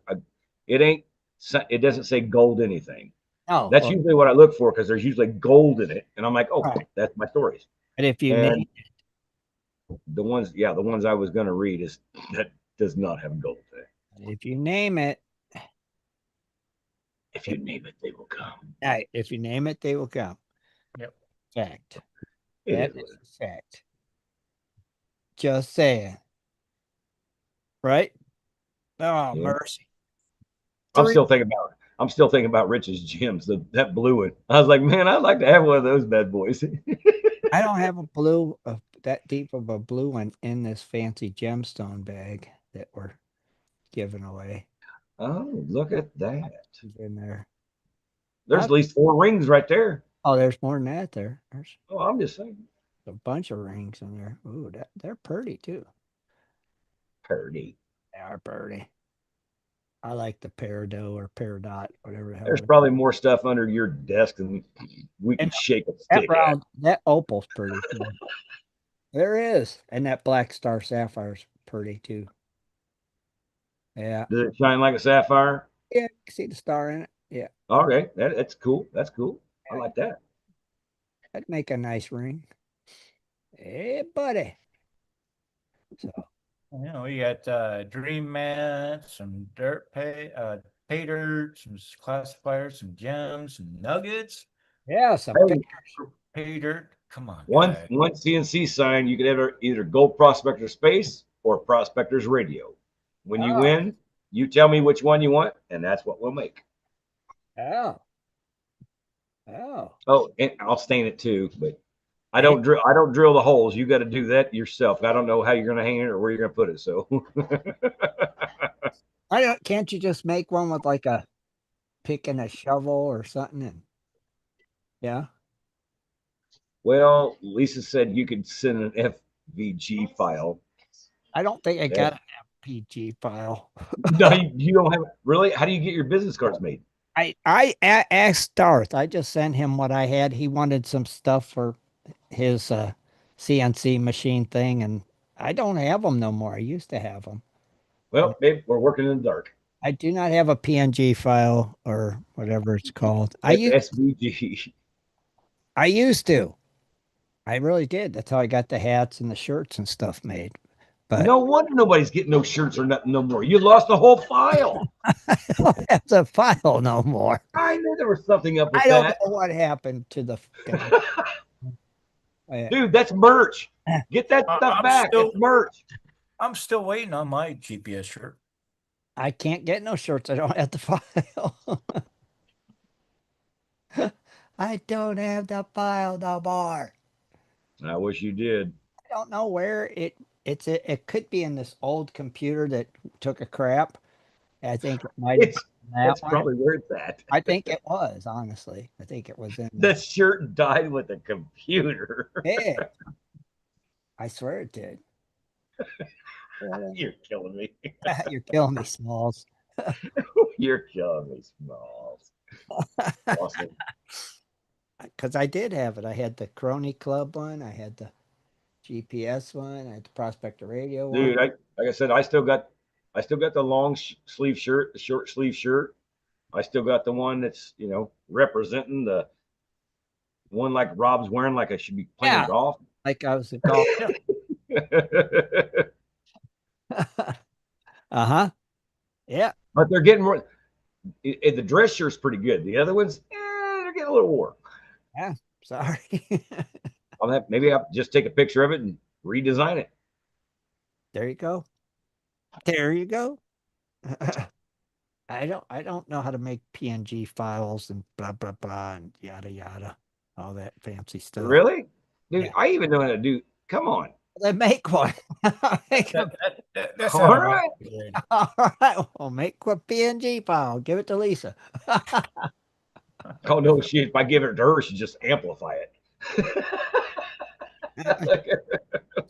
It ain't. It doesn't say gold anything. oh, That's well, usually what I look for because there's usually gold in it, and I'm like, oh, Right. that's my stories. but if you And name the ones I was going to read is that does not have gold in it. if you name it, If you name it, they will come. right, if you name it, they will come. Yep. Fact. It That is is what it is. a fact. Just saying. Right? Oh, Yeah. mercy. I'm Three- still thinking about Rich's gems, that blue one. I was like, man, I'd like to have one of those bad boys. I don't have a blue, that deep of a blue one in this fancy gemstone bag that we're giving away. Oh, look at that. It's in there. There's at least 4 rings right there. Oh, there's more than that there. There's Oh, I'm just saying. a bunch of rings in there. Ooh, they're pretty too. Purdy. They are pretty. I like the peridot or peridot, whatever the hell. There's it is. probably more stuff under your desk than we can And shake a That stick at. round, that opal's pretty too. There is. And that black star sapphire's pretty too. Yeah. Does it shine like a sapphire? Yeah, you can see the star in it. Yeah. Okay, that's cool. That's cool. I like that. That'd make a nice ring. Hey, buddy. So You know, we got dream mats, some pay dirt, some classifiers, some gems, some nuggets. yeah, some Hey, Pay dirt. Come on, one guys. CNC sign, you could have either Gold Prospector Space or Prospectors Radio. When you Oh. win, you tell me which one you want, and that's what we'll make. Oh. Oh. Oh, and I'll stain it too, but I don't drill the holes. You got to do that yourself. I don't know how you're going to hang it or where you're going to put it. So Can't you just make one with like a pick and a shovel or something? And yeah. well, Lisa said you could send an FVG file. I don't think I Yeah. got an FPG file. No, you don't have really. How do you get your business cards made? I asked Darth. I just sent him what I had. He wanted some stuff for his CNC machine thing, and I don't have them no more. I used to have them. Well, babe, we're working in the dark. I do not have a PNG file or whatever it's called. SVG. I used to. I really did. That's how I got the hats and the shirts and stuff made. But No wonder nobody's getting no shirts or nothing no more. You lost the whole file. I don't have the file no more. I knew there was something up with I don't that. know what happened to the Dude, that's merch. Get that stuff I'm back. still- It's merch. I'm still waiting on my GPS shirt. I can't get no shirts. I don't have the file. I don't have the file no more. I wish you did. I don't know where it could be in this old computer that took a crap. I think it might have It's been that that's one. probably where it's at. I think it was, honestly. I think it was in That shirt died with a computer. Yeah. I swear it did. You're killing me. You're killing me, Smalls. You're killing me, Smalls. Awesome. Because I did have it. I had the Crony Club one. I had the GPS one. I had the Prospector Radio one. Dude, like I said, I still got the long sleeve shirt, the short sleeve shirt. I still got the one that's representing the one like Rob's wearing, like I should be playing Yeah. golf. Like I was a golf. Uh-huh. Yeah. But they're getting more. The dress shirt's pretty good. The other ones, they're getting a little worn. Yeah. Sorry. Maybe I'll just take a picture of it and redesign it. There you go. There you go. I don't know how to make PNG files and blah blah blah and yada yada, all that fancy stuff. Really, dude? Yeah. I even know how to do. Come on. Then make one. Make a- That's All not right. good. all right. Well, make a PNG file. Give it to Lisa. Oh no, if I give it to her, she just amplify it.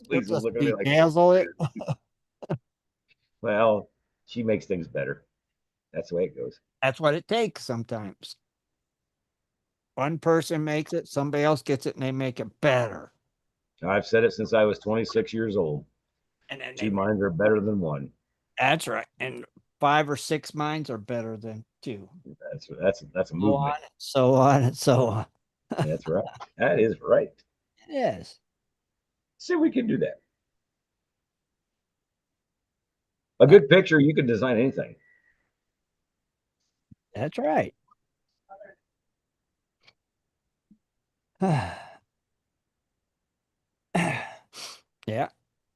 Please Just look at me like. bedazzle it. Well, she makes things better. That's the way it goes. That's what it takes sometimes. One person makes it, somebody else gets it, and they make it better. I've said it since I was 26 years old. And then Two minds are better than one. that's right. And 5 or 6 minds are better than 2. That's a So movement. on, so on, and so on. That's right. That is right. It is. See, we can do that. A good picture, you can design anything. That's right. Yeah,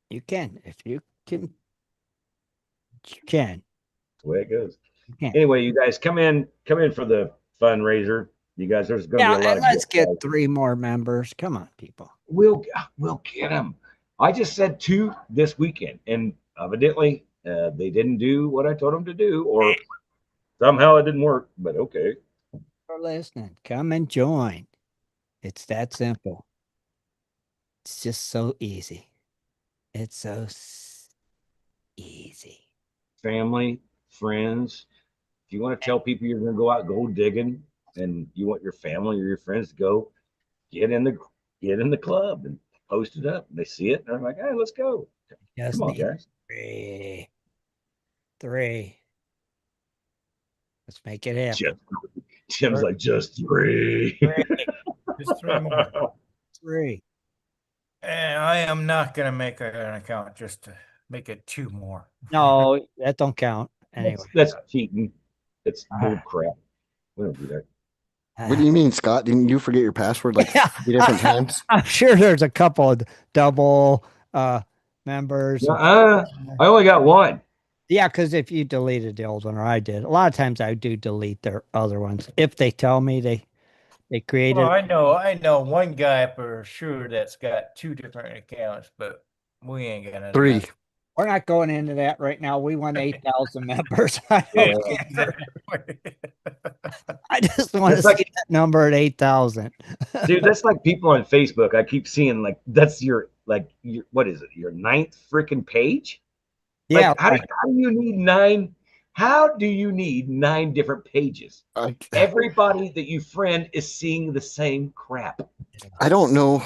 you can. If you can, you can. That's the way it goes. You can. Anyway, you guys come in for the fundraiser. You guys, there's going to Yeah, be a lot and of let's good get guys. 3 more members. Come on, people. We'll get them. I just said 2 this weekend, and evidently they didn't do what I told them to do, or somehow it didn't work. But okay. For listening, come and join. It's that simple. It's just so easy. It's so easy. Family, friends. If you want to tell people you're going to go out gold digging, and you want your family or your friends to go, get in the club and post it up. And they see it, and they're like, "Hey, let's go! Just Come on, need guys!" 3. Let's make it happen. Jim's like, just 3. Just 3 more. 3. And I am not going to make an account just to make it 2 more. No, that don't count. Anyway. That's cheating. It's bull crap. We don't do that. What do you mean, Scott? Didn't you forget your password like 3 different times? I'm sure there's a couple of double members. I only got 1. Yeah, because if you deleted the old one, or I did, a lot of times I do delete their other ones if they tell me they created. Well, I know one guy for sure that's got 2 different accounts, but we ain't gonna 3. We're not going into that right now. We want 8,000 members. I don't care. I just want to It's like- see that number at 8,000. Dude, that's like people on Facebook. I keep seeing like that's your what is it? Your 9th freaking page? Yeah, Like, how do you need 9? How do you need 9 different pages? Everybody that you friend is seeing the same crap. I don't know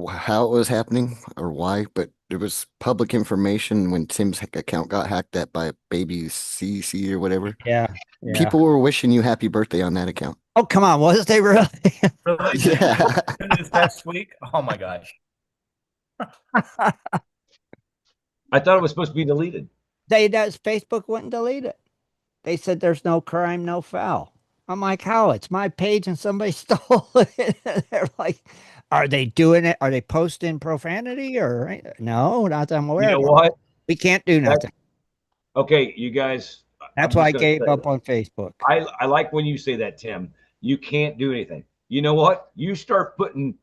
how it was happening or why, but it was public information when Tim's account got hacked at by baby CC or whatever. yeah. People were wishing you happy birthday on that account. Oh, come on. Was they really? Really? Yeah. This past week? Oh my gosh. I thought it was supposed to be deleted. Facebook wouldn't delete it. They said there's no crime, no foul. I'm like, how? It's my page and somebody stole it. They're like, are they doing it? Are they posting profanity or no? Not that I'm You aware know of. what? We can't do That, nothing. okay, you guys. That's I'm why just I gonna gave say, up on Facebook. I like when you say that, Tim. You can't do anything. You know what? You start putting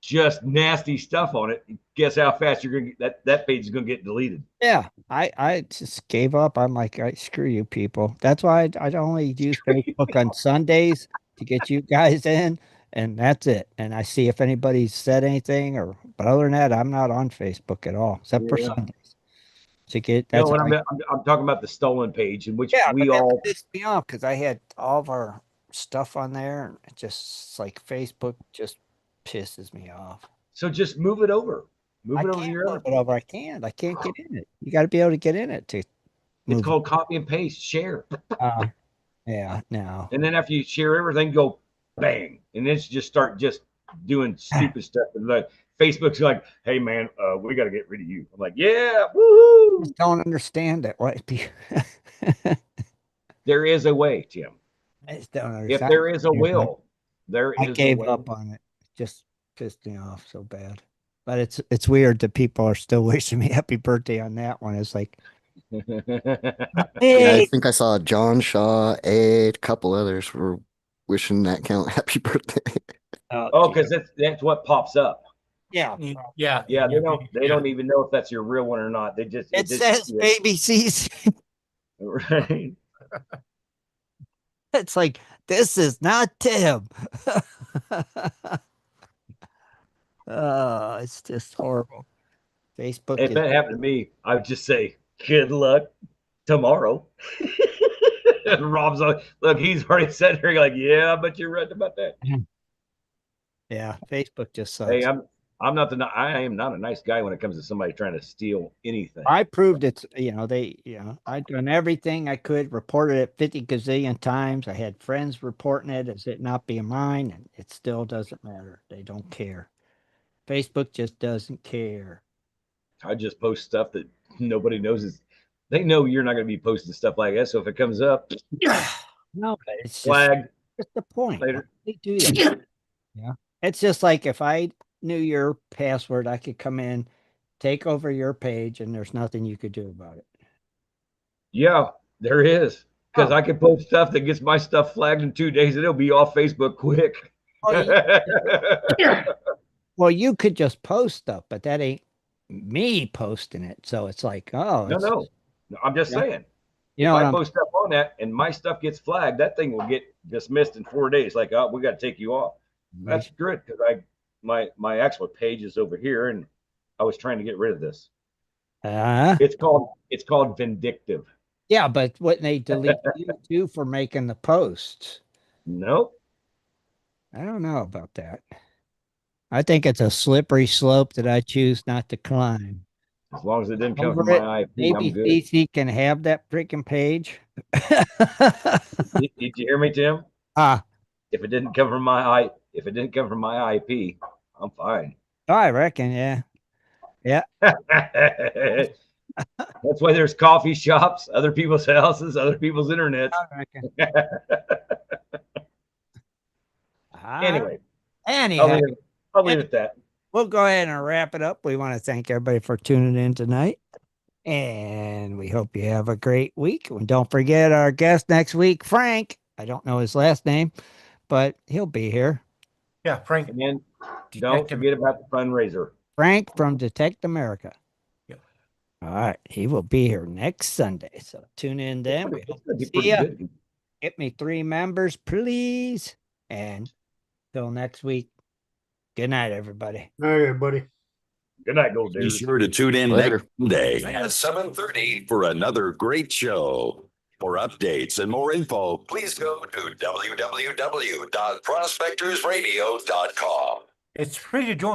just nasty stuff on it. Guess how fast you're gonna get that page is gonna get deleted. Yeah, I just gave up. I'm like, screw you people. That's why I only use Facebook on Sundays to get you guys in, and that's it. And I see if anybody's said anything, but other than that, I'm not on Facebook at all, except for Yeah. Sundays. To get No, that's and how I'm talking about the stolen page in which yeah, but we that all. pissed me off because I had all of our stuff on there, and it just like Facebook just pisses me off. So just move it over. Move I it over to can't your move other it page. over. I can't get in it. You got to be able to get in it to It's move it. called copy and paste, share. Yeah, no. And then after you share everything, go bang. And then just start just doing stupid stuff. And like Facebook's like, hey man, we got to get rid of you. I'm like, yeah, woohoo. Just don't understand it. What? There is a way, Tim. I just don't If understand. there is a will, there I is a gave way. up on it. Just pissed me off so bad. But it's weird that people are still wishing me happy birthday on that one. It's like, Yeah, I hey, think I saw John Shaw, a couple others were wishing that count happy birthday. Oh, because that's what pops up. yeah. Yeah. Yeah, you- they yeah. don't even know if that's your real one or not. They just It says ABC's. right. It's like this is not Tim. Oh, it's just horrible. Facebook If is that happened to me, I would just say, good luck tomorrow. And Rob's like, look, he's already said here, like, yeah, I bet you're right about that. yeah, Facebook just sucks. Hey, I am not a nice guy when it comes to somebody trying to steal anything. I proved it's, I'd done everything I could, reported it 50 gazillion times. I had friends reporting it as it not being mine, and it still doesn't matter. They don't care. Facebook just doesn't care. I just post stuff that nobody knows is. They know you're not going to be posting stuff like that. So if it comes up, No, but it's flagged just the point. later. They do that. Yeah. It's just like if I knew your password, I could come in, take over your page, and there's nothing you could do about it. Yeah, there is. Because Oh. I can post stuff that gets my stuff flagged in 2 days and it'll be off Facebook quick. Well, you could just post stuff, but that ain't me posting it. So it's like, oh, No. I'm just saying. You If know I what post stuff on that and my stuff gets flagged, that thing will get dismissed in 4 days. Like, oh, we got to take you off. That's good because my actual page is over here, and I was trying to get rid of this. It's called vindictive. Yeah, but wouldn't they delete you too for making the posts? Nope. I don't know about that. I think it's a slippery slope that I choose not to climb. As long as it didn't come Over from it, my IP, maybe I'm good. CC can have that freaking page. Did you hear me, Tim? Ah, If it didn't come from my IP, I'm fine. I reckon, yeah. Yeah. That's why there's coffee shops, other people's houses, other people's internet. I reckon. Anyway, Anyhow, I'll leave it at that. we'll go ahead and wrap it up. We want to thank everybody for tuning in tonight. And we hope you have a great week. And don't forget our guest next week, Frank. I don't know his last name, but he'll be here. Yeah, Frank. And then don't forget about the fundraiser. Frank from Detect America. Yep. All right. He will be here next Sunday. So tune in then. We hope to Be see pretty ya. good. Get me 3 members, please. And till next week. Good night, everybody. All right, everybody. Good night, Gold Be Dude. sure to tune in Later. next Monday at 7:30 for another great show. For updates and more info, please go to www.prospectorsradio.com. It's free to join.